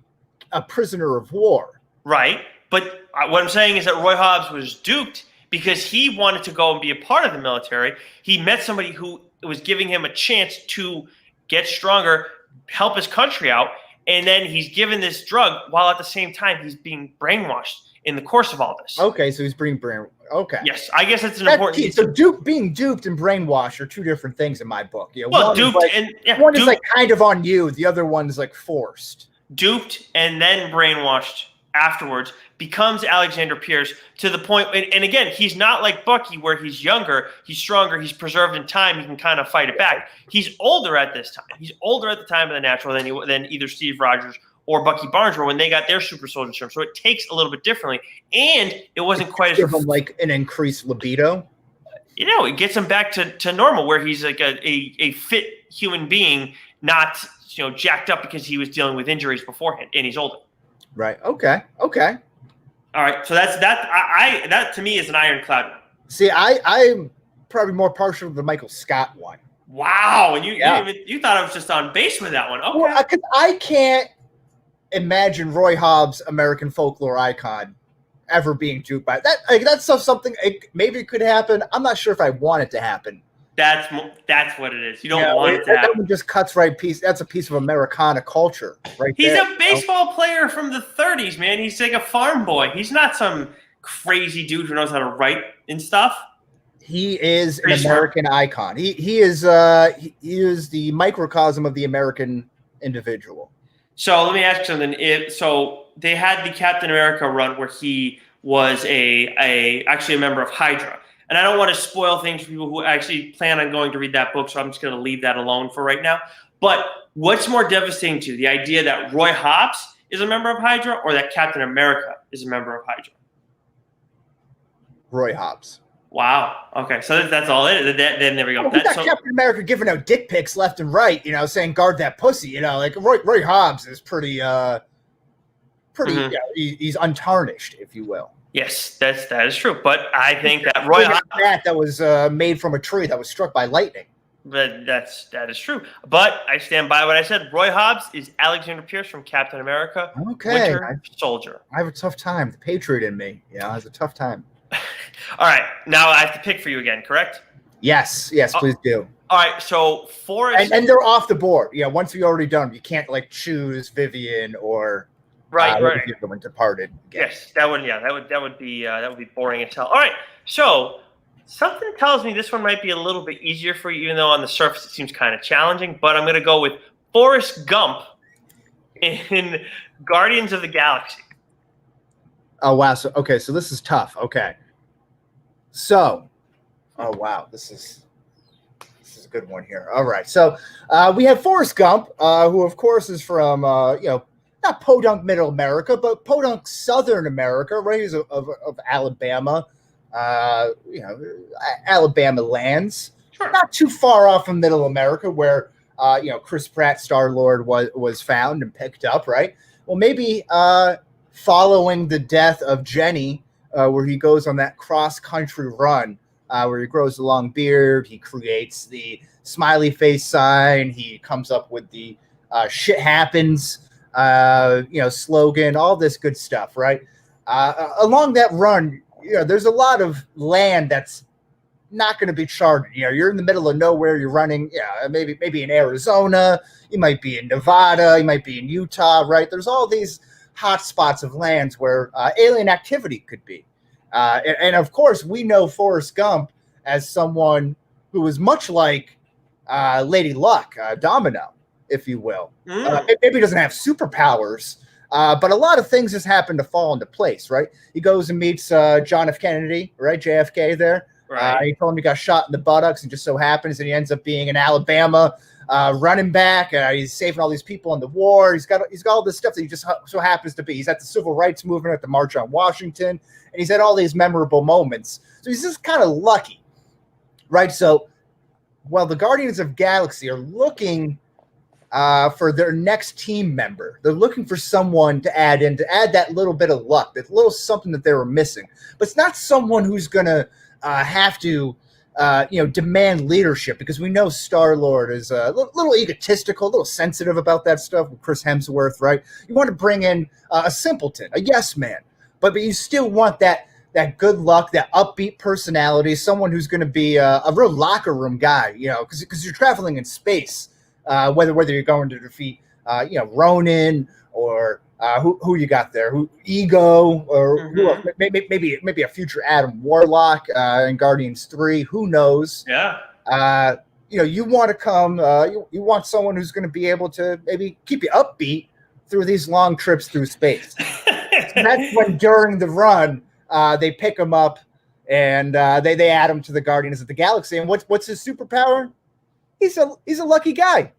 a prisoner of war. Right. But what I'm saying is that Roy Hobbs was duped because he wanted to go and be a part of the military. He met somebody who was giving him a chance to get stronger, help his country out, and then he's given this drug while at the same time he's being brainwashed in the course of all this. Okay, so he's being brainwashed. Okay. Yes, I guess that's an important key. So being duped and brainwashed are two different things in my book. Yeah, well, one is like kind of on you. The other one is like forced. Duped and then brainwashed afterwards becomes Alexander Pierce to the point. And again, he's not like Bucky where he's younger, he's stronger, he's preserved in time. He can kind of fight it back. He's older at this time. He's older at the time of The Natural than either Steve Rogers or Bucky Barnes were when they got their super soldier serum. So it takes a little bit differently. And it wasn't quite as... Give him like an increased libido? It gets him back to normal where he's like a fit human being, not jacked up because he was dealing with injuries beforehand and he's older. Right. Okay. Okay. All right. So that that to me is an ironclad one. See, I'm probably more partial to the Michael Scott one. Wow. And you thought I was just on base with that one. Okay. Well, I can't imagine Roy Hobbs, American folklore icon, ever being duped by that. Like, that's something. Maybe it could happen. I'm not sure if I want it to happen. That's what it is. You don't want it to happen. That one just cuts right piece. That's a piece of Americana culture, right? He's a baseball player from the 30s, man. He's like a farm boy. He's not some crazy dude who knows how to write and stuff. He is an American icon. He is the microcosm of the American individual. So let me ask you something. So they had the Captain America run where he was actually a member of Hydra. And I don't want to spoil things for people who actually plan on going to read that book, so I'm just going to leave that alone for right now. But what's more devastating to you, the idea that Roy Hobbs is a member of Hydra or that Captain America is a member of Hydra? Roy Hobbs. Wow. Okay, so that's all it is. Then there we go. We got Captain America giving out dick pics left and right, saying guard that pussy. Like Roy Hobbs is pretty. Mm-hmm. He's untarnished, if you will. Yes, that is true. But I think that Roy Hobbs that was made from a tree that was struck by lightning. But that is true. But I stand by what I said. Roy Hobbs is Alexander Pierce from Captain America. Okay. Winter Soldier. I have a tough time. The Patriot in me. Has a tough time. All right. Now I have to pick for you again, correct? Yes, please do. All right. So Forrest and they're off the board. Yeah, once you've already done them, you can't choose Vivian or right. The other one departed. Yes, that would be boring as hell. All right. So something tells me this one might be a little bit easier for you, even though on the surface it seems kind of challenging. But I'm going to go with Forrest Gump in Guardians of the Galaxy. Oh, wow. So this is tough. Okay. So, oh, wow. This is a good one here. All right. So we have Forrest Gump, who, of course, is from, not podunk middle America, but podunk southern America, right? He's of Alabama, Alabama lands. Sure. Not too far off from middle America where, Chris Pratt, Star-Lord, was found and picked up, right? Well, maybe following the death of Jenny, where he goes on that cross-country run, where he grows a long beard, he creates the smiley face sign, he comes up with the shit happens, slogan, all this good stuff, right? Along that run, there's a lot of land that's not going to be charted. You're in the middle of nowhere, you're running, maybe in Arizona, you might be in Nevada, you might be in Utah, right? There's all these hot spots of lands where alien activity could be. And of course, we know Forrest Gump as someone who is much like Lady Luck, Domino, if you will. Maybe he doesn't have superpowers, but a lot of things just happen to fall into place, right? He goes and meets John F. Kennedy, right? JFK there. Right. He told him he got shot in the buttocks, and just so happens that he ends up being in Alabama, running back. He's saving all these people in the war. He's got all this stuff that he just so happens to be. He's at the Civil Rights Movement, at the March on Washington, and he's had all these memorable moments. So he's just kind of lucky, right? So, the Guardians of Galaxy are looking for their next team member. They're looking for someone to add that little bit of luck, that little something that they were missing. But it's not someone who's going to have to demand leadership, because we know Star-Lord is a little egotistical, a little sensitive about that stuff with Chris Hemsworth, right? You want to bring in a simpleton, a yes man, but you still want that good luck, that upbeat personality, someone who's going to be a real locker room guy, because you're traveling in space, whether you're going to defeat, Ronan or who you got there? Ego, or maybe a future Adam Warlock in Guardians 3. Who knows? Yeah. You want to come. You want someone who's going to be able to maybe keep you upbeat through these long trips through space. So that's when during the run they pick him up and they add him to the Guardians of the Galaxy. And what's his superpower? He's a lucky guy.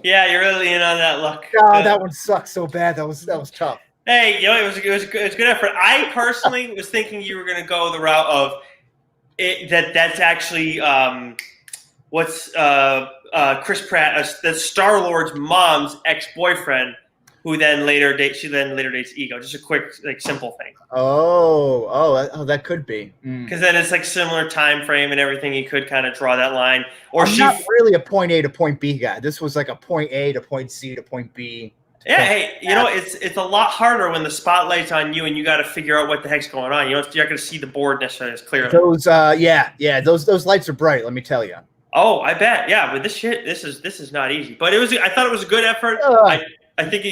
Yeah, you're really in on that luck. Oh, that one sucked so bad. That was tough. Hey, it was good effort. I personally was thinking you were going to go the route of it. That's actually what's Chris Pratt, that's Star-Lord's mom's ex-boyfriend. who she then later dates Ego. Just a quick, like, simple thing. Oh, that could be. Because then it's like similar time frame and everything. You could kind of draw that line. Or I'm not really a point A to point B guy. This was like a point A to point C to point B. Yeah, hey, it's a lot harder when the spotlight's on you and you got to figure out what the heck's going on. You're not going to see the board necessarily as clearly. Those, those lights are bright. Let me tell you. Oh, I bet. Yeah, but this is not easy. But I thought it was a good effort. I think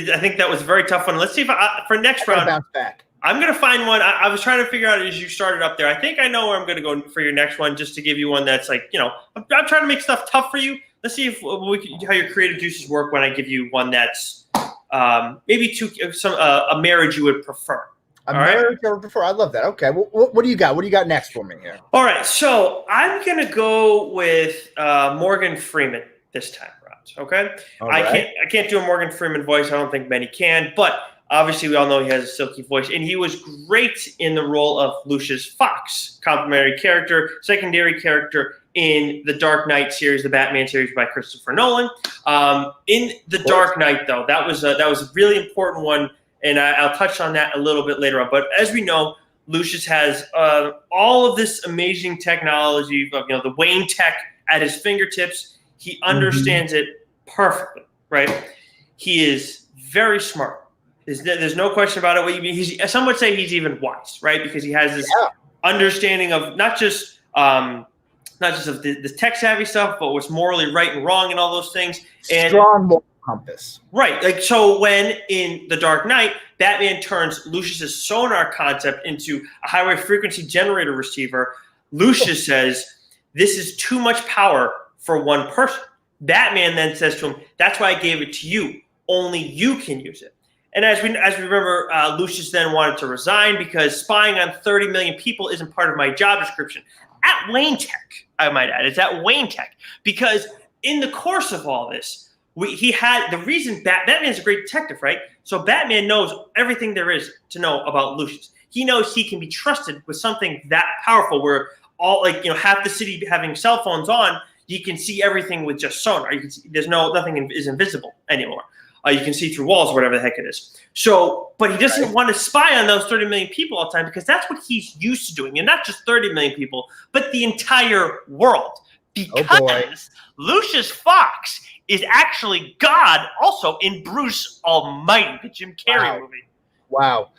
I think that was a very tough one. Let's see if for next round. Bounce back. I'm gonna find one. I was trying to figure out as you started up there. I think I know where I'm gonna go for your next one, just to give you one that's like, I'm trying to make stuff tough for you. Let's see if how your creative juices work when I give you one that's maybe a marriage you would prefer. Marriage I would prefer. I love that. Okay, what do you got? What do you got next for me here? All right, so I'm gonna go with Morgan Freeman this time around. Okay, I can't do a Morgan Freeman voice. I don't think many can, but obviously we all know he has a silky voice, and he was great in the role of Lucius Fox, complimentary character, secondary character in the Dark Knight series, the Batman series by Christopher Nolan. In the Dark Knight, though, that was a really important one, and I'll touch on that a little bit later on. But as we know, Lucius has all of this amazing technology of the Wayne tech at his fingertips. He understands it perfectly, right? He is very smart. There's no question about it. Some would say he's even wise, right? Because he has this understanding of not just of the tech savvy stuff, but what's morally right and wrong and all those things. And strong moral compass. Right. Like, so when in The Dark Knight, Batman turns Lucius's sonar concept into a highway frequency generator receiver, Lucius says, this is too much power for one person. Batman then says to him, that's why I gave it to you. Only you can use it. And as we remember, Lucius then wanted to resign because spying on 30 million people isn't part of my job description. At Wayne Tech, I might add. It's at Wayne Tech. Because in the course of all this, he had the reason Batman's a great detective, right? So Batman knows everything there is to know about Lucius. He knows he can be trusted with something that powerful where half the city having cell phones on, you can see everything with just sonar. You can see, nothing is invisible anymore. You can see through walls or whatever the heck it is. So, but he doesn't want to spy on those 30 million people all the time because that's what he's used to doing. And not just 30 million people, but the entire world. Because Lucius Fox is actually God also in Bruce Almighty, the Jim Carrey movie. Wow.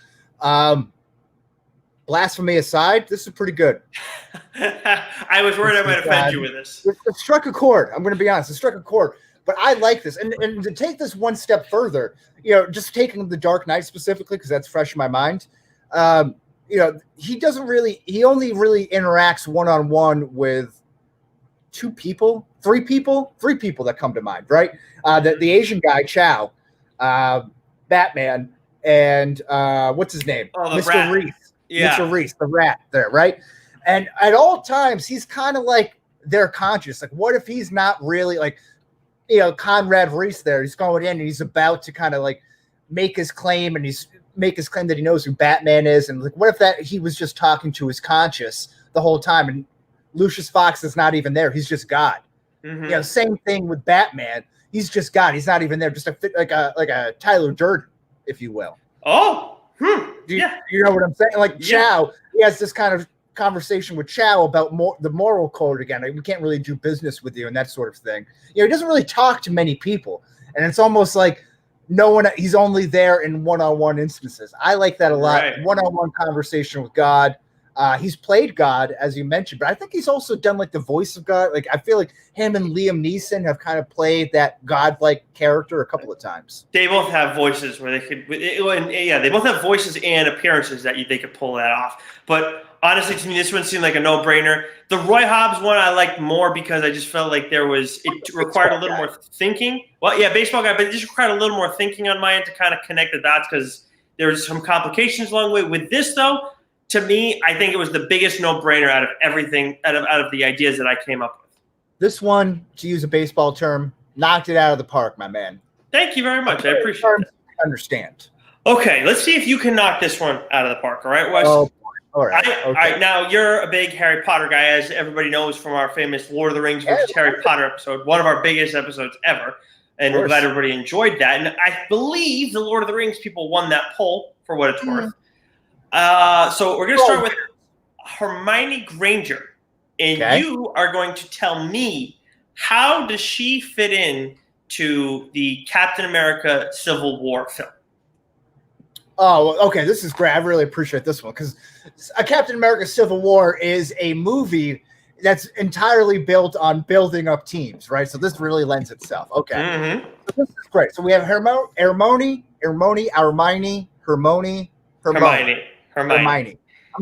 Blasphemy aside, this is pretty good. I was worried I might offend you with this. It struck a chord. I'm going to be honest. It struck a chord. But I like this. And to take this one step further, just taking The Dark Knight specifically, because that's fresh in my mind, he only really interacts one-on-one with three people that come to mind, right? The Asian guy, Chow, Batman, and what's his name? Mr. Reese. Yeah. Mr. Reese, the rat there, right? And at all times, he's kind of like their conscious. Like, what if he's not really like, Conrad Reese there, he's going in and he's about to kind of like make his claim and make his claim that he knows who Batman is. And like, what if he was just talking to his conscious the whole time and Lucius Fox is not even there. He's just God. Mm-hmm. Same thing with Batman. He's just God. He's not even there. Just like a Tyler Durden, if you will. Oh, you know what I'm saying? Like Chow, he has this kind of conversation with Chow about the moral code again. Like, we can't really do business with you and that sort of thing. He doesn't really talk to many people, and it's almost like he's only there in one-on-one instances. I like that a lot. Right. One-on-one conversation with God. He's played God, as you mentioned, but I think he's also done like the voice of God. Like, I feel like him and Liam Neeson have kind of played that God-like character a couple of times. They both have voices where they could, they both have voices and appearances that they could pull that off. But honestly, to me, this one seemed like a no-brainer. The Roy Hobbs one I liked more because I just felt like it required a little more thinking. Well, yeah, baseball guy, but it just required a little more thinking on my end to kind of connect the dots because there's some complications along the way. With this, though, to me, I think it was the biggest no-brainer out of everything, out of the ideas that I came up with. This one, to use a baseball term, knocked it out of the park, my man. Thank you very much. I appreciate it. I understand. Okay, let's see if you can knock this one out of the park. All right, Wes? Oh, all right. All right. Now, you're a big Harry Potter guy, as everybody knows from our famous Lord of the Rings versus Harry Potter episode, one of our biggest episodes ever. And we're glad everybody enjoyed that. And I believe the Lord of the Rings people won that poll, for what it's worth. So we're going to start with Hermione Granger. And you are going to tell me, how does she fit in to the Captain America Civil War film? Oh, okay. This is great. I really appreciate this one because a Captain America Civil War is a movie that's entirely built on building up teams, right? So this really lends itself. Okay. So this is great. So we have Hermione. I'm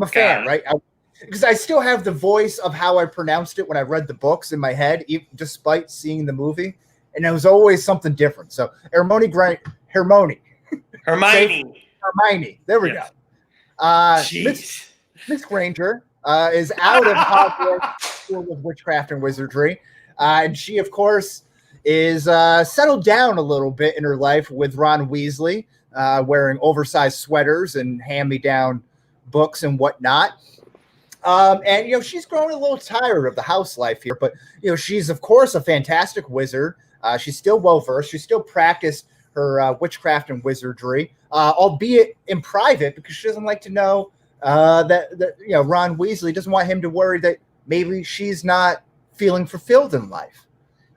a fan, right? Because I still have the voice of how I pronounced it when I read the books in my head, despite seeing the movie. And it was always something different. So Hermione. There we go. Miss Granger is out of Hogwarts School of Witchcraft and Wizardry. And she, of course, is settled down a little bit in her life with Ron Weasley, wearing oversized sweaters and hand-me-down books and whatnot. And, she's growing a little tired of the house life here. But, she's, of course, a fantastic wizard. She's still well-versed. She still practiced her witchcraft and wizardry, albeit in private, because she doesn't like to know that Ron Weasley doesn't want him to worry that maybe she's not feeling fulfilled in life.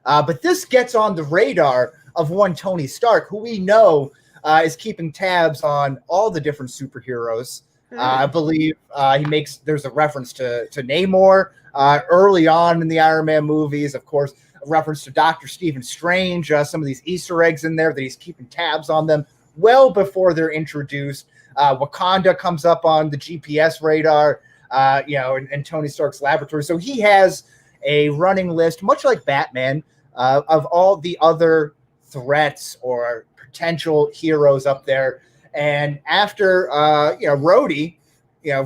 But this gets on the radar of one Tony Stark, who we know is keeping tabs on all the different superheroes. I believe there's a reference to Namor early on in the Iron Man movies, of course, a reference to Dr. Stephen Strange, some of these Easter eggs in there that he's keeping tabs on them well before they're introduced. Wakanda comes up on the GPS radar, in Tony Stark's laboratory. So he has a running list, much like Batman, of all the other threats or potential heroes up there. And after Rhodey,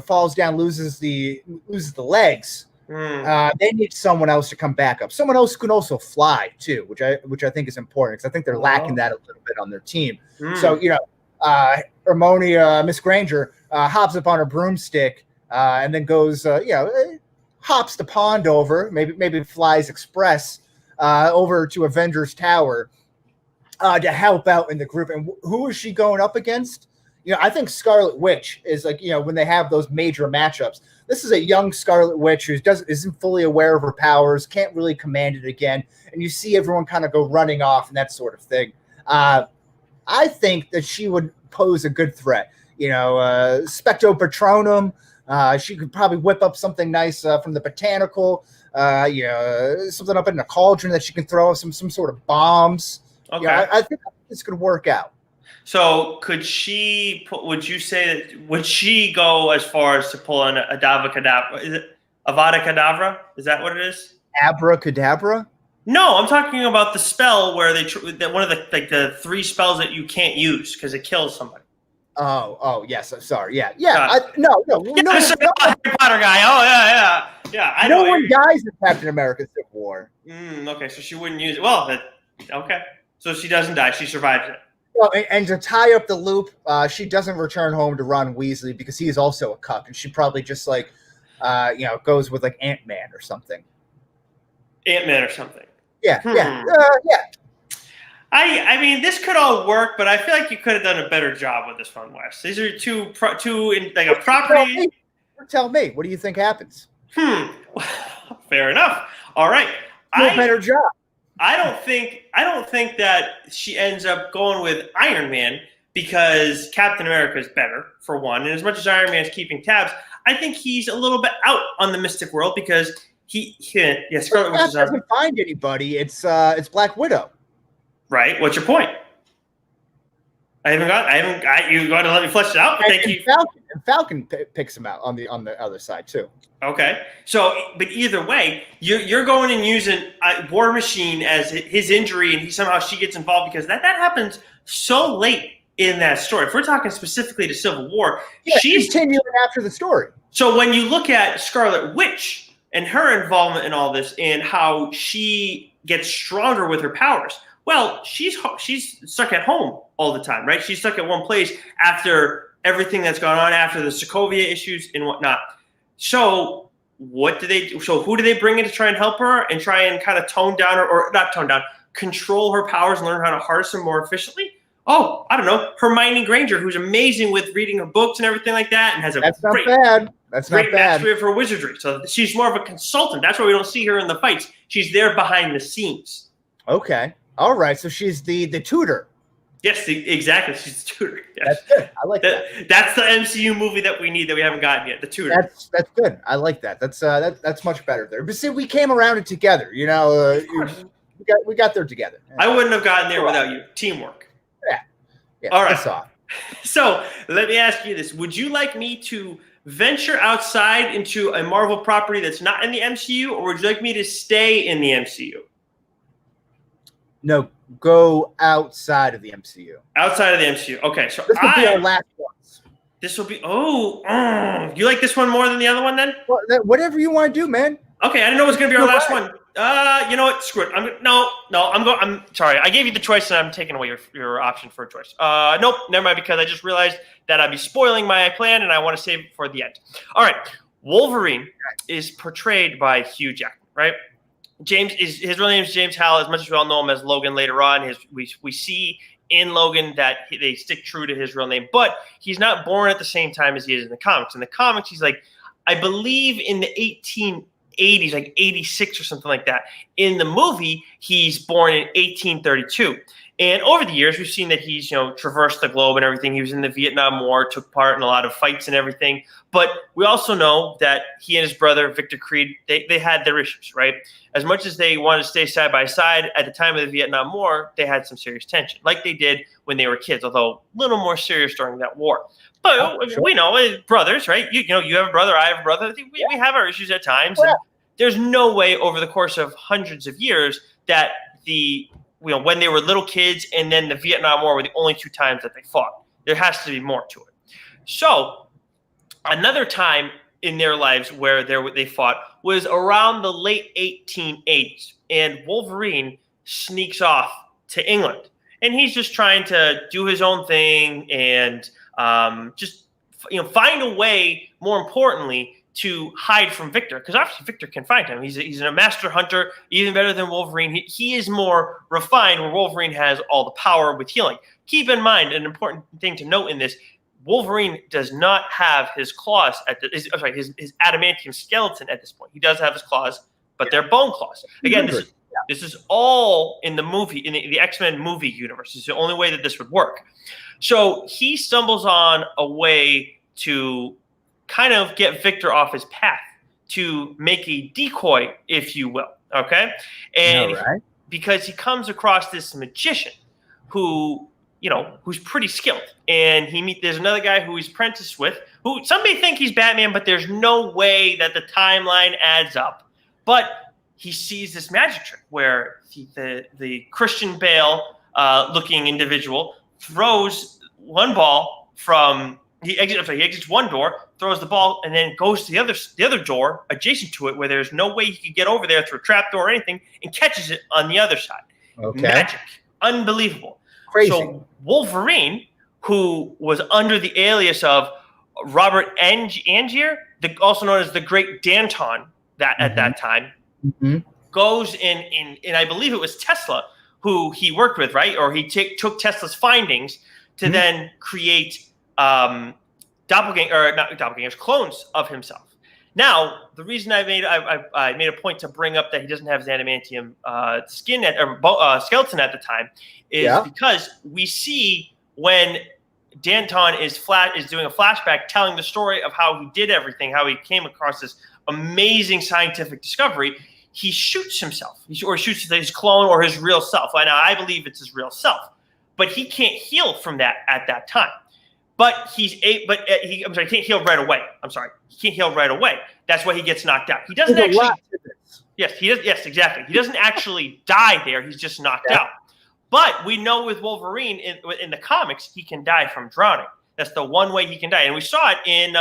falls down, loses the legs, they need someone else to come back up. Someone else who can also fly too, which I think is important because I think they're lacking that a little bit on their team. So Hermione, Miss Granger, hops up on her broomstick and then goes, hops the pond over, maybe flies express over to Avengers Tower to help out in the group. And who is she going up against? I think Scarlet Witch is when they have those major matchups. This is a young Scarlet Witch who isn't fully aware of her powers, can't really command it again, and you see everyone kind of go running off and that sort of thing. I think that she would pose a good threat. Specto Patronum. She could probably whip up something nice from the botanical. Something up in the cauldron that she can throw some sort of bombs. Okay, I think this could work out. So would you say that, would she go as far as to pull an Avada Kedavra? Is it Avada Kedavra? Is that what it is? Abracadabra? No, I'm talking about the spell where one of the three spells that you can't use because it kills somebody. Oh, yes. I'm sorry. Yeah. No. Harry Potter guy. Oh, yeah. No one dies in Captain America Civil War. Okay, so she wouldn't use it. Well, okay. So she doesn't die. She survives it. Well, and to tie up the loop, she doesn't return home to Ron Weasley because he is also a cuck, and she probably just goes with Ant-Man or something. Yeah. I mean, this could all work, but I feel like you could have done a better job with this one, Wes. These are two in a property. Tell me, what do you think happens? Fair enough. All right. Better job. I don't think that she ends up going with Iron Man because Captain America is better, for one. And as much as Iron Man is keeping tabs, I think he's a little bit out on the mystic world because Scarlet Witch doesn't find anybody. It's Black Widow. Right. What's your point? You going to let me flesh it out? But thank you. Falcon picks him out on the other side too. Okay. So, but either way, you're going and using War Machine as his injury, and somehow she gets involved because that happens so late in that story. If we're talking specifically to Civil War, she's continuing after the story. So when you look at Scarlet Witch and her involvement in all this and how she gets stronger with her powers, well, she's stuck at home all the time, right? She's stuck at one place after everything that's gone on, after the Sokovia issues and whatnot. So what do they do? So who do they bring in to try and help her and try and kind of tone down or not tone down, control her powers and learn how to harness them more efficiently? Oh, I don't know. Hermione Granger, who's amazing with reading her books and everything like that, and has a great mastery of her wizardry. So she's more of a consultant. That's why we don't see her in the fights. She's there behind the scenes. Okay. All right. So she's the tutor. Yes, exactly. She's the tutor. Yes. That's good. I like that. That's the MCU movie that we need that we haven't gotten yet. The tutor. That's good. I like that. That's much better there. But see, we came around it together. You know, we got there together. I wouldn't have gotten there without you. Teamwork. Yeah. All right. So let me ask you this: would you like me to venture outside into a Marvel property that's not in the MCU, or would you like me to stay in the MCU? No, go outside of the MCU. Outside of the MCU. Okay, so this will be our last one. This will be. You like this one more than the other one, then? Well, whatever you want to do, man. Okay, I didn't know it was going to be our last one. You know what? Screw it. I'm sorry. I gave you the choice, and I'm taking away your option for a choice. Nope, never mind. Because I just realized that I'd be spoiling my plan, and I want to save it for the end. All right, Wolverine is portrayed by Hugh Jackman, right? His real name is James Howell. As much as we all know him as Logan later on, we see in Logan that they stick true to his real name, but he's not born at the same time as he is in the comics. In the comics, he's like, I believe in the 1880s, like 86 or something like that. In the movie, he's born in 1832. And over the years, we've seen that he's, traversed the globe and everything. He was in the Vietnam War, took part in a lot of fights and everything. But we also know that he and his brother, Victor Creed, they had their issues, right? As much as they wanted to stay side by side, at the time of the Vietnam War, they had some serious tension, like they did when they were kids, although a little more serious during that war. But we know, brothers, right? You have a brother, I have a brother. We have our issues at times. And there's no way over the course of hundreds of years that when they were little kids and then the Vietnam War were the only two times that they fought. There has to be more to it. So another time in their lives where they fought was around the late 1880s, and Wolverine sneaks off to England, and he's just trying to do his own thing and find a way, more importantly, to hide from Victor, because obviously Victor can find him. He's a master hunter, even better than Wolverine. He is more refined, where Wolverine has all the power with healing. Keep in mind, an important thing to note in this, Wolverine does not have his claws his adamantium skeleton at this point. He does have his claws, but they're bone claws. Again, this is all in the movie, in the X-Men movie universe. It's the only way that this would work. So he stumbles on a way to kind of get Victor off his path, to make a decoy, if you will. Okay. And because he comes across this magician who's pretty skilled, and there's another guy who he's apprenticed with, who some may think he's Batman, but there's no way that the timeline adds up. But he sees this magic trick where the Christian Bale looking individual throws one ball from he exits one door, throws the ball, and then goes to the other door adjacent to it, where there's no way he could get over there through a trap door or anything, and catches it on the other side. Okay. Magic. Unbelievable. Crazy. So Wolverine, who was under the alias of Robert Angier, also known as the Great Danton, at that time, goes in I believe it was Tesla who he worked with, right? Or he took Tesla's findings to then create clones of himself. Now, the reason I made a point to bring up that he doesn't have his adamantium skeleton at the time is because we see when Danton is doing a flashback telling the story of how he did everything, how he came across this amazing scientific discovery, he shoots himself, or shoots his clone or his real self. Now, I believe it's his real self, but he can't heal from that at that time. But he can't heal right away. I'm sorry, he can't heal right away. That's why he gets knocked out. He doesn't actually. Yes, he does. Yes, exactly. He doesn't actually die there. He's just knocked out. But we know with Wolverine in the comics, he can die from drowning. That's the one way he can die, and we saw it in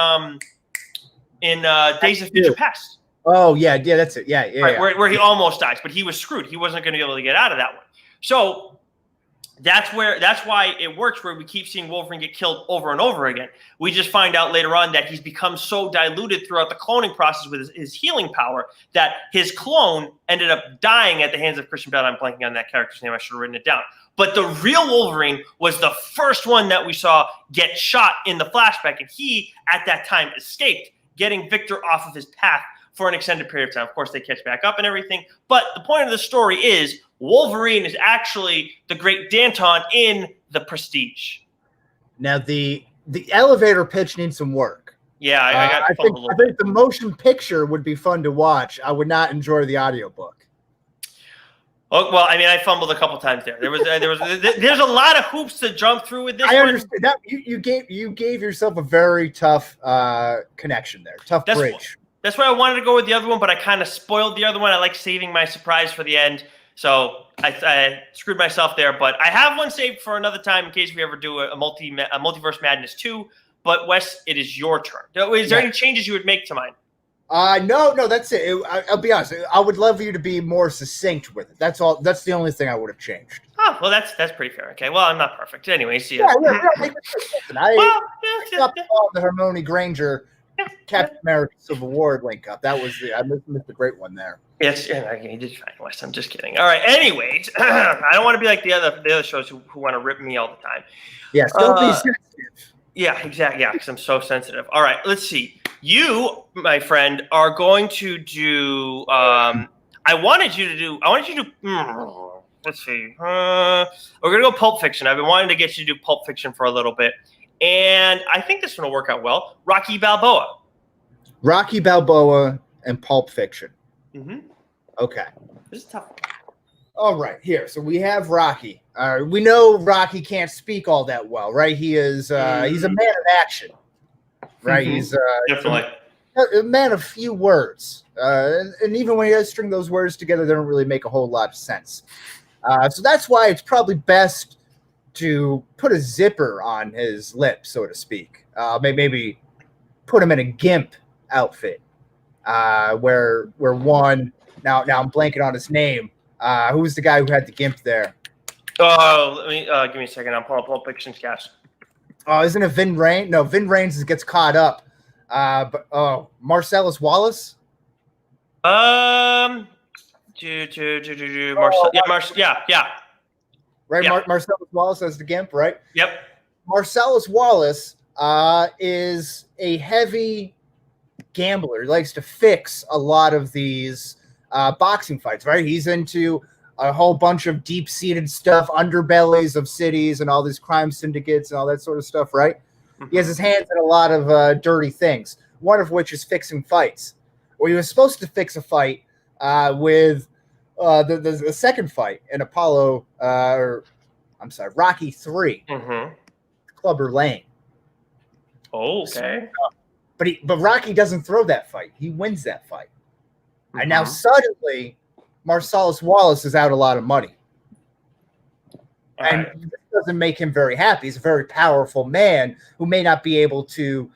Days of Future Past. Oh yeah, that's it. Yeah. Where he almost dies, but he was screwed. He wasn't going to be able to get out of that one. So That's why it works, where we keep seeing Wolverine get killed over and over again. We just find out later on that he's become so diluted throughout the cloning process with his healing power that his clone ended up dying at the hands of Christian Bale. I'm blanking on that character's name. I should have written it down. But the real Wolverine was the first one that we saw get shot in the flashback, and he, at that time, escaped, getting Victor off of his path for an extended period of time. Of course, they catch back up and everything. But the point of the story is Wolverine is actually the great Danton in The Prestige. Now, the elevator pitch needs some work. Yeah, I think the motion picture would be fun to watch. I would not enjoy the audiobook. Oh, well, I mean, I fumbled a couple times there. There's a lot of hoops to jump through with this. I understand that you gave yourself a very tough connection there, tough bridge. That's why I wanted to go with the other one, but I kind of spoiled the other one. I like saving my surprise for the end, so I screwed myself there. But I have one saved for another time in case we ever do a Multiverse Madness 2. But Wes, it is your turn. Is there any changes you would make to mine? No, that's it. I'll be honest. I would love you to be more succinct with it. That's all. That's the only thing I would have changed. Oh, well, that's pretty fair. Okay, well, I'm not perfect. Anyway, see ya. Yeah. I stopped the Hermione Granger Captain America Civil War link up. That was I missed a great one there. Yes, yeah, you did fine, Wes. I'm just kidding. All right. Anyways, I don't want to be like the other shows who want to rip me all the time. Yes, don't be sensitive. Yeah, exactly. Yeah, because I'm so sensitive. All right, let's see. You, my friend, are going to do. I wanted you to do. Let's see. We're gonna go Pulp Fiction. I've been wanting to get you to do Pulp Fiction for a little bit, and I think this one will work out well. Rocky Balboa. Rocky Balboa and Pulp Fiction. Mm-hmm. Okay. This is tough. All right, here. So we have Rocky. We know Rocky can't speak all that well, right? He is he's a man of action, right? Mm-hmm. He's definitely a man of few words, and even when he does string those words together, they don't really make a whole lot of sense. So that's why it's probably best to put a zipper on his lip, so to speak. Maybe put him in a gimp outfit, where one now I'm blanking on his name. Who was the guy who had the gimp there? Oh, let me give me a second. I'm pulling Pulp Fiction's cast. Oh, isn't it Vin Rain? No, Vin Rains gets caught up. But Marcellus Wallace. Yeah. Right, yeah. Marcellus Wallace as the gimp, right? Yep. Marcellus Wallace is a heavy gambler. He likes to fix a lot of these boxing fights, right? He's into a whole bunch of deep-seated stuff, underbellies of cities and all these crime syndicates and all that sort of stuff, right? Mm-hmm. He has his hands in a lot of dirty things, one of which is fixing fights. Well, he was supposed to fix a fight with the second fight in Rocky 3, Clubber Lang. Oh, okay. But Rocky doesn't throw that fight. He wins that fight. And now suddenly, Marcellus Wallace is out a lot of money. And this doesn't make him very happy. He's a very powerful man who may not be able to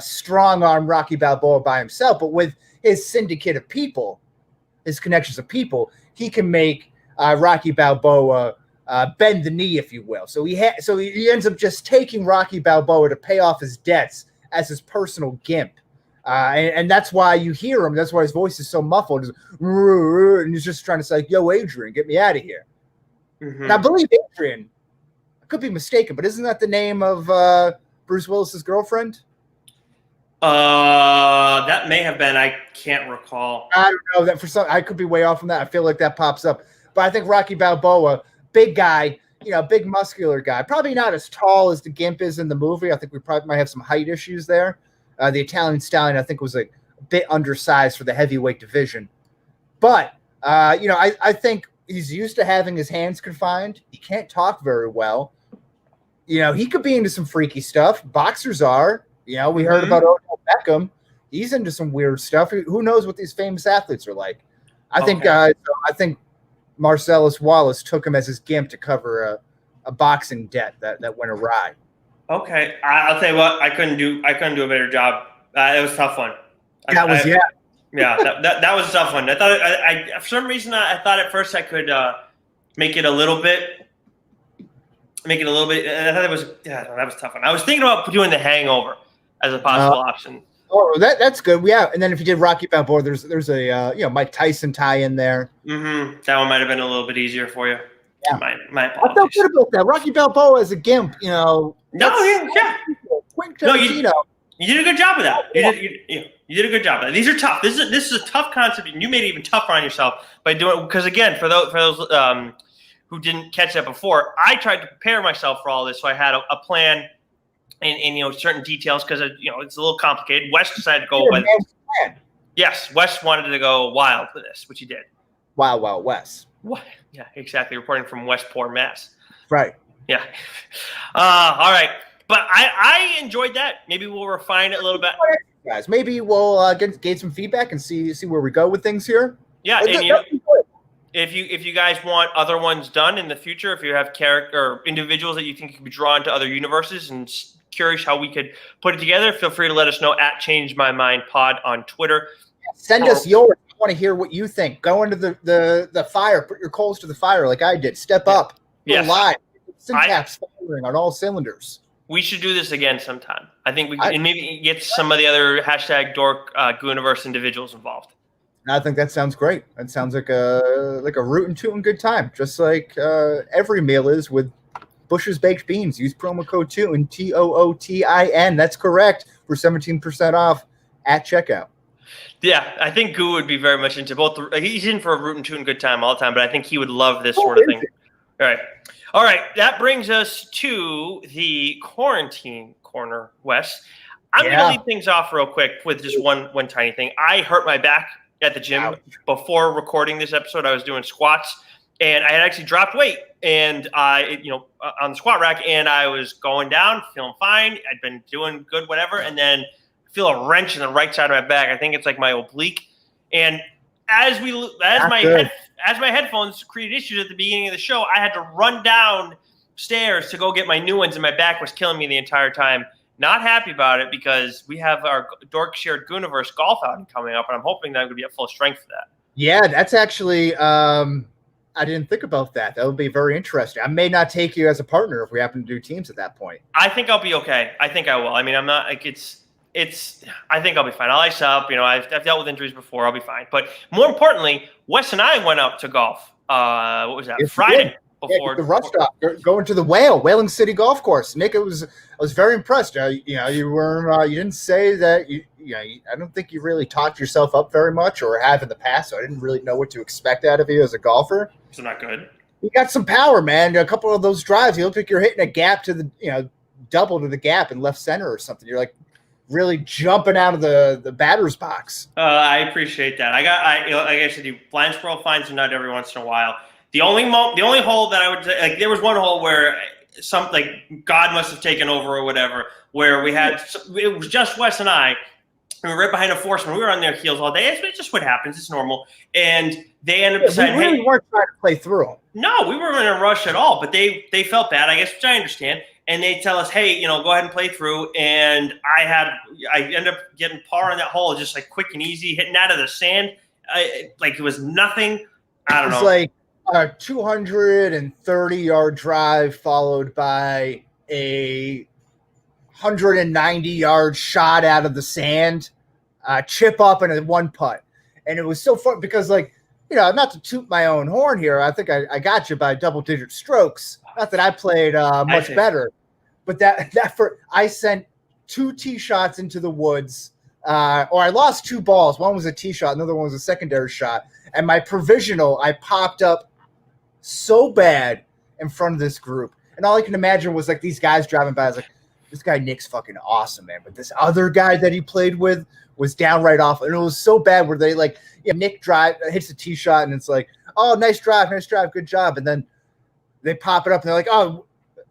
strong-arm Rocky Balboa by himself, but with his syndicate of people, his connections of people, he can make Rocky Balboa bend the knee, if you will. So he ends up just taking Rocky Balboa to pay off his debts as his personal gimp. And that's why you hear him. That's why his voice is so muffled. And he's just trying to say, yo, Adrian, get me out of here. Mm-hmm. Now, I believe Adrian, I could be mistaken, but isn't that the name of Bruce Willis's girlfriend? That may have been. I can't recall. I don't know. I could be way off from that. I feel like that pops up. But I think Rocky Balboa, big guy, big muscular guy, probably not as tall as the gimp is in the movie. I think we probably might have some height issues there. The Italian Stallion, I think, was a bit undersized for the heavyweight division. But, I think he's used to having his hands confined. He can't talk very well. He could be into some freaky stuff. Boxers are. We heard about Odell Beckham. He's into some weird stuff. Who knows what these famous athletes are like? I think Marcellus Wallace took him as his gimp to cover a boxing debt that went awry. Okay, I'll tell you what. I couldn't do a better job. It was a tough one. That was a tough one. I thought for some reason I thought at first I could make it a little bit make it a little bit. I thought that was a tough one. I was thinking about doing The Hangover as a possible option. Oh, that's good. Yeah, and then if you did Rocky Balboa, there's a Mike Tyson tie in there. Mm-hmm. That one might have been a little bit easier for you. Yeah. My apologies. I felt good about that. Rocky Balboa as a gimp, No, yeah. You did a good job with that. You did a good job with that. These are tough. This is a tough concept, and you made it even tougher on yourself by doing it. Because again, for those who didn't catch that before, I tried to prepare myself for all this, so I had a plan and certain details because it's a little complicated. Wes decided to go with it. Yes, Wes wanted to go wild with this, which he did. Wow, Wes. What? Yeah, exactly. Reporting from Westport, Mass. Right. Yeah. All right. But I enjoyed that. Maybe we'll refine it a little bit. Guys, maybe we'll get some feedback and see where we go with things here. Yeah, and if you guys want other ones done in the future, if you have character or individuals that you think could be drawn to other universes and curious how we could put it together, feel free to let us know at Change My Mind Pod on Twitter. Send us yours. I want to hear what you think. Go into the fire. Put your coals to the fire like I did. Step up. Yes. Live. Syntax firing on all cylinders. We should do this again sometime. I think and maybe get some of the other hashtag Dork Gooniverse individuals involved. I think that sounds great. That sounds like a rootin' tootin' good time, just like every meal is with Bush's Baked Beans. Use promo code TOOTIN, TOOTIN. That's correct for 17% off at checkout. Yeah, I think Goo would be very much into both. He's in for a rootin' tootin' good time all the time, but I think he would love this sort of thing. All right. That brings us to the quarantine corner, Wes. I'm going to leave things off real quick with just one tiny thing. I hurt my back at the gym before recording this episode. I was doing squats, and I had actually dropped weight, and on the squat rack, and I was going down, feeling fine. I'd been doing good, whatever, and then I feel a wrench in the right side of my back. I think it's like my oblique, and as my headphones created issues at the beginning of the show, I had to run downstairs to go get my new ones, and my back was killing me the entire time. Not happy about it because we have our Dork Shared Gooniverse golf outing coming up, and I'm hoping that I'm going to be at full strength for that. Yeah, that's actually I didn't think about that. That would be very interesting. I may not take you as a partner if we happen to do teams at that point. I think I'll be okay. I think I will. I mean, I'm not like I think I'll be fine. I'll ice up. I've dealt with injuries before. I'll be fine. But more importantly, Wes and I went out to golf. What was that? Friday before the rush stop, going to the Whaling City Golf Course. Nick, I was very impressed. You didn't say that. I don't think you really talked yourself up very much, or have in the past. So I didn't really know what to expect out of you as a golfer. So not good. You got some power, man. A couple of those drives, you look like you're hitting a gap to the double to the gap in left center or something. You're like really jumping out of the batter's box. I appreciate that. Like I said, blind squirrel finds a nut every once in a while. The only hole that I would say, like, there was one hole where God must have taken over or whatever, where it was just Wes and I. We were right behind a foursome. We were on their heels all day. It's just what happens. It's normal. And they ended up deciding, we weren't trying to play through. No, we weren't in a rush at all. But they felt bad, I guess, which I understand. And they tell us, hey, go ahead and play through. And I ended up getting par on that hole, just like quick and easy, hitting out of the sand. Like it was nothing. I don't know. It was like a 230-yard drive followed by a 190-yard shot out of the sand, chip up, and a one putt. And it was so fun because, not to toot my own horn here, I think I got you by double-digit strokes. Not that I played much better, but I sent 2 tee shots into the woods, or I lost 2 balls. One was a tee shot, another one was a secondary shot. And my provisional, I popped up so bad in front of this group. And all I can imagine was like these guys driving by. I was like, this guy Nick's fucking awesome, man. But this other guy that he played with was downright awful. And it was so bad where they Nick hits a tee shot and it's like, oh, nice drive, good job. And then they pop it up and they're like, oh,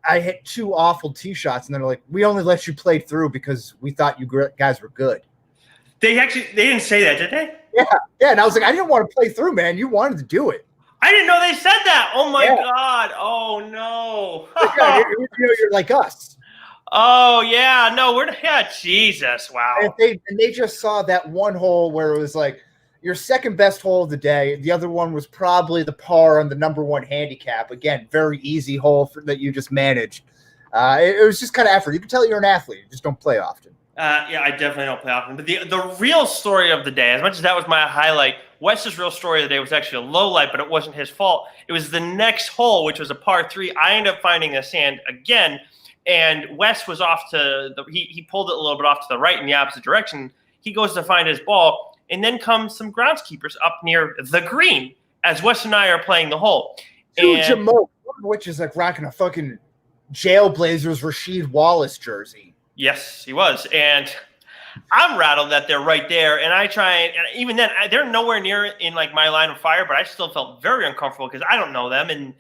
I hit 2 awful tee shots. And they're like, we only let you play through because we thought you guys were good. They didn't say that, did they? Yeah. And I was like, I didn't want to play through, man. You wanted to do it. I didn't know they said that. Oh my God. Oh no. You're like us. Oh yeah. No, Jesus. Wow. And they just saw that one hole where it was like, your second best hole of the day. The other one was probably the par on the number one handicap. Again, very easy hole that you just managed. It was just kind of effort. You can tell you're an athlete. You just don't play often. Yeah, I definitely don't play often. But the real story of the day, as much as that was my highlight, Wes's real story of the day was actually a low light, but it wasn't his fault. It was the next hole, which was a par 3. I ended up finding a sand again, and Wes was off to he pulled it a little bit off to the right in the opposite direction. He goes to find his ball, and then comes some groundskeepers up near the green as Wes and I are playing the hole. Jamal, which is like rocking a fucking Jailblazers Rasheed Wallace jersey. Yes, he was. And I'm rattled that they're right there. And I try, and even then, they're nowhere near in like my line of fire, but I still felt very uncomfortable because I don't know them. And,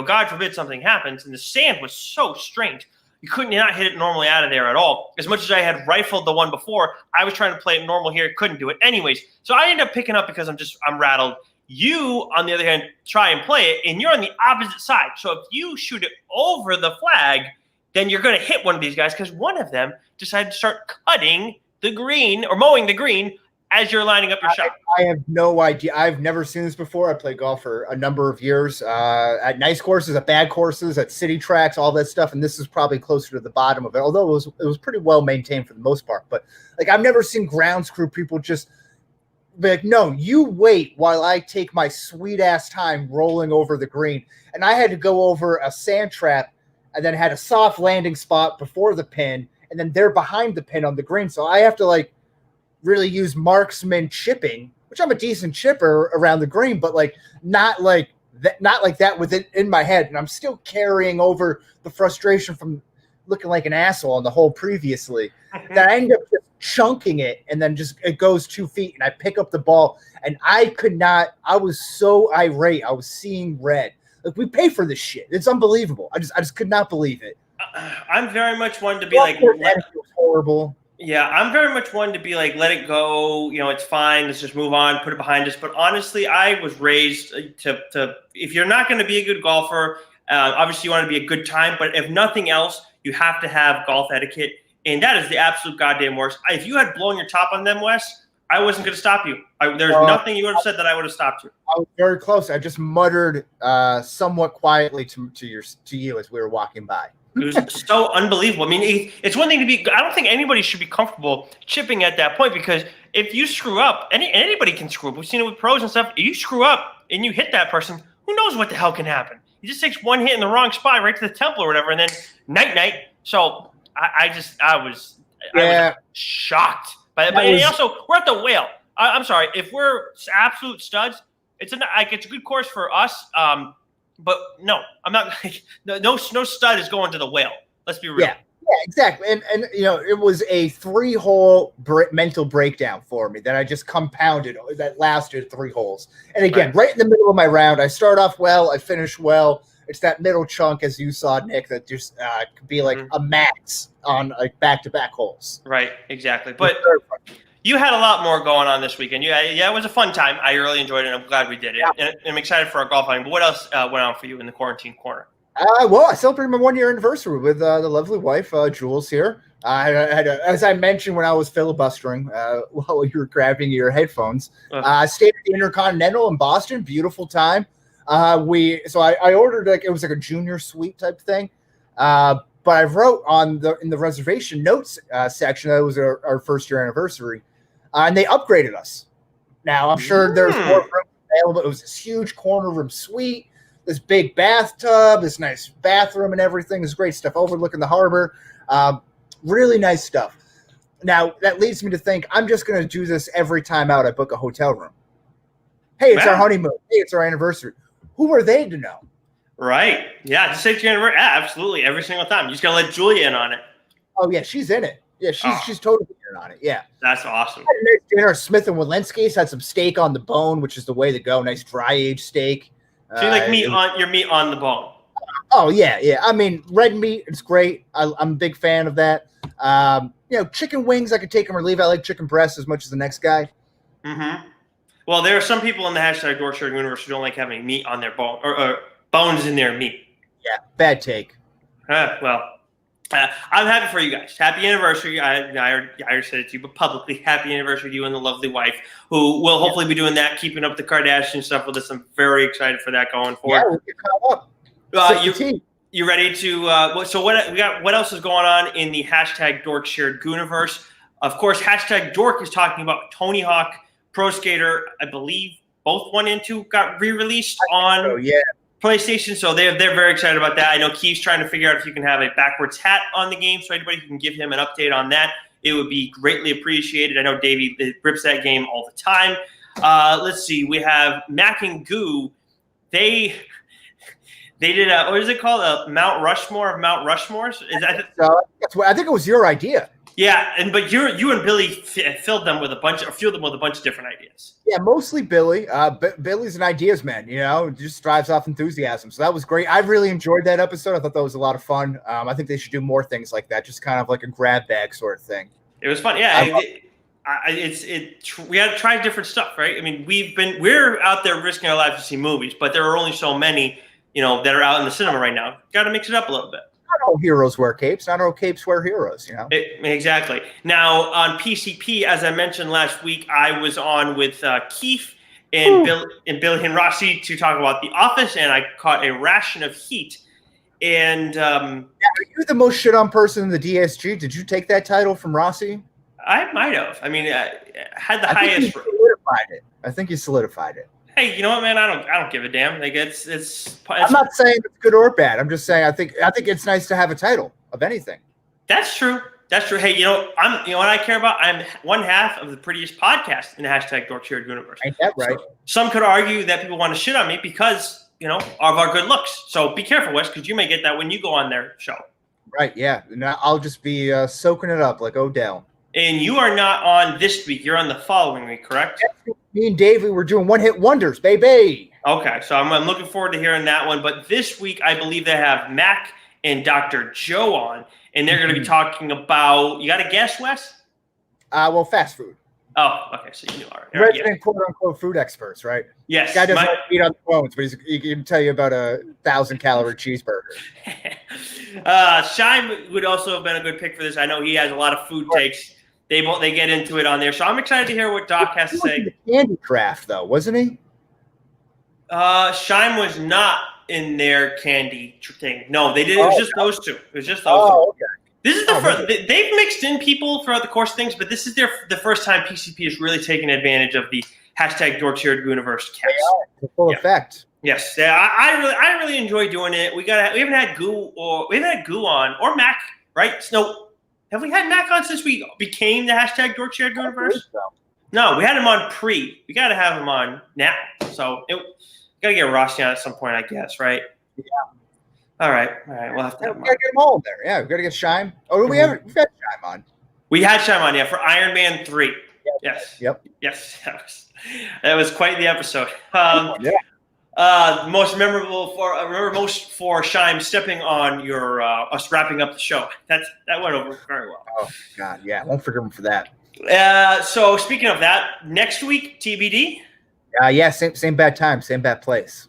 God forbid something happens. And the sand was so strange. You couldn't not hit it normally out of there at all. As much as I had rifled the one before, I was trying to play it normal here. Couldn't do it. Anyways, so I ended up picking up because I'm rattled. You, on the other hand, try and play it, and you're on the opposite side. So if you shoot it over the flag, then you're going to hit one of these guys because one of them decided to start cutting the green or mowing the green as you're lining up your shot. I have no idea. I've never seen this before. I played golf for a number of years at nice courses, at bad courses, at city tracks, all that stuff. And this is probably closer to the bottom of it, although it was pretty well maintained for the most part. But like I've never seen grounds crew people just be like, no, you wait while I take my sweet ass time rolling over the green. And I had to go over a sand trap and then had a soft landing spot before the pin, and then they're behind the pin on the green. So I have to like really use marksman chipping, which I'm a decent chipper around the green, but like not like that with it in my head. And I'm still carrying over the frustration from looking like an asshole on the hole previously. That I end up just chunking it, and then just it goes 2 feet, and I pick up the ball, and I was so irate. I was seeing red. Like, we pay for this shit. It's unbelievable. I just could not believe it. I'm very much one to be like, it was horrible. Yeah, I'm very much one to be like, let it go. It's fine. Let's just move on, put it behind us. But honestly, I was raised to if you're not going to be a good golfer, obviously you want to be a good time. But if nothing else, you have to have golf etiquette. And that is the absolute goddamn worst. If you had blown your top on them, Wes, I wasn't going to stop you. There's nothing you would have said that I would have stopped you. I was very close. I just muttered somewhat quietly to you as we were walking by. It was so unbelievable. I mean, it's one thing to be – I don't think anybody should be comfortable chipping at that point, because if you screw up, anybody can screw up. We've seen it with pros and stuff. If you screw up and you hit that person, who knows what the hell can happen? He just takes one hit in the wrong spot right to the temple or whatever, and then night. So I was shocked by that. And also, we're at the Whale. I'm sorry. If we're absolute studs, it's a good course for us. But no, I'm not. No stud is going to the Whale. Let's be real. Yeah, exactly. And it was a 3-hole mental breakdown for me that I just compounded. That lasted 3 holes. And again, right in the middle of my round, I start off well, I finish well. It's that middle chunk, as you saw, Nick, that just could be like a max on like back-to-back holes. Right, exactly. But you had a lot more going on this weekend. Yeah, it was a fun time. I really enjoyed it, and I'm glad we did it. Yeah. And I'm excited for our golf outing. But what else went on for you in the quarantine corner? Well, I celebrated my 1-year anniversary with the lovely wife, Jules, here. I had as I mentioned when I was filibustering while you were grabbing your headphones, I stayed at the Intercontinental in Boston. Beautiful time. I ordered it was like a junior suite type thing. But I wrote in the reservation notes section that it was our 1st-year anniversary. And they upgraded us. Now, I'm sure there's more room available. It was this huge corner room suite, this big bathtub, this nice bathroom and everything. This great stuff overlooking the harbor. Really nice stuff. Now, that leads me to think I'm just going to do this every time out I book a hotel room. Hey, it's our honeymoon. Hey, it's our anniversary. Who are they to know? Right. Yeah, just say it's your anniversary. Yeah, absolutely. Every single time. You just got to let Julia in on it. Oh, yeah, she's in it. Yeah, she's totally in on it. Yeah. That's awesome. Had a nice dinner. Smith & Walensky's had some steak on the bone, which is the way to go. Nice dry-aged steak. So you like your meat on the bone? Oh, yeah. I mean, red meat, it's great. I'm a big fan of that. Chicken wings, I could take them or leave. I like chicken breasts as much as the next guy. Mm-hmm. Well, there are some people in the hashtag Dorkshirt Universe who don't like having meat on their bone or bones in their meat. Yeah, bad take. Well, I'm happy for you guys. Happy anniversary. I already said it to you, but publicly, happy anniversary to you and the lovely wife, who will hopefully be doing that, keeping up the Kardashian stuff with us. I'm very excited for that going forward. Yeah, we'll get caught up. You ready to? So what we got? What else is going on in the hashtag Dork Shared Gooniverse? Of course, hashtag Dork is talking about Tony Hawk Pro Skater. I believe both 1 and 2 got re-released on PlayStation, so they're very excited about that. I know Keith's trying to figure out if you can have a backwards hat on the game, so anybody who can give him an update on that, it would be greatly appreciated. I know Davey rips that game all the time. Let's see, we have Mac and Goo. They did what is it called? A Mount Rushmore of Mount Rushmores? Is that? I think it was your idea. Yeah, but you and Billy filled them with a bunch of different ideas. Yeah, mostly Billy. Billy's an ideas man, just thrives off enthusiasm. So that was great. I really enjoyed that episode. I thought that was a lot of fun. I think they should do more things like that, just kind of like a grab bag sort of thing. It was fun. Yeah, we had to try different stuff, right? I mean, we're out there risking our lives to see movies, but there are only so many, that are out in the cinema right now. Got to mix it up a little bit. Not all heroes wear capes. Not all capes wear heroes, Exactly. Now, on PCP, as I mentioned last week, I was on with Keith and Billy and Rossi to talk about The Office, and I caught a ration of heat. And are you the most shit on person in the DSG? Did you take that title from Rossi? I might have. I mean, I had the highest. I think you solidified it. Hey, you know what, man? I don't give a damn. Like it's I'm not saying it's good or bad. I'm just saying I think it's nice to have a title of anything. That's true. Hey, I'm what I care about. I'm one half of the prettiest podcast in the hashtag Dork Shared Universe. Ain't that right? So some could argue that people want to shit on me because of our good looks. So be careful, Wes, because you may get that when you go on their show. Right. Yeah. And I'll just be soaking it up like Odell. And you are not on this week. You're on the following week, correct? Me and Davey were doing one-hit wonders, baby. Okay, so I'm looking forward to hearing that one. But this week, I believe they have Mac and Dr. Joe on, and they're going to be talking about, you got a guess, Wes? Well, fast food. Oh, okay, so you knew already. Resident quote-unquote food experts, right? Yes. This guy doesn't like to eat on the phones, but he can tell you about a 1,000-calorie cheeseburger. Shime would also have been a good pick for this. I know he has a lot of food takes. They get into it on there, so I'm excited to hear what Doc has to say. The Candy Craft, though, wasn't he? Shime was not in their candy thing. No, they did. It was just those two. It was just those two. Okay. This is the first. They've mixed in people throughout the course of things, but this is the first time PCP has really taken advantage of the hashtag Dork Shared Universe cast. To full effect. Yes, I really enjoy doing it. We haven't had Goo on or Mac, right? No. Have we had Mac on since we became the hashtag Dork Shared Universe? No, we had him on pre. We got to have him on now. So got to get Rossi on at some point, I guess, right? Yeah. All right. We'll have to have him on. We got to get them all in there. Yeah, we got to get Shime. Oh, we've had Shime on. We had Shime on, for Iron Man 3. Yes. Yep. Yes. That was quite the episode. Most memorable for Shime stepping on your us wrapping up the show. That went over very well. Oh God, yeah, won't forgive him for that. So speaking of that, next week TBD. Yeah, same bad time, same bad place.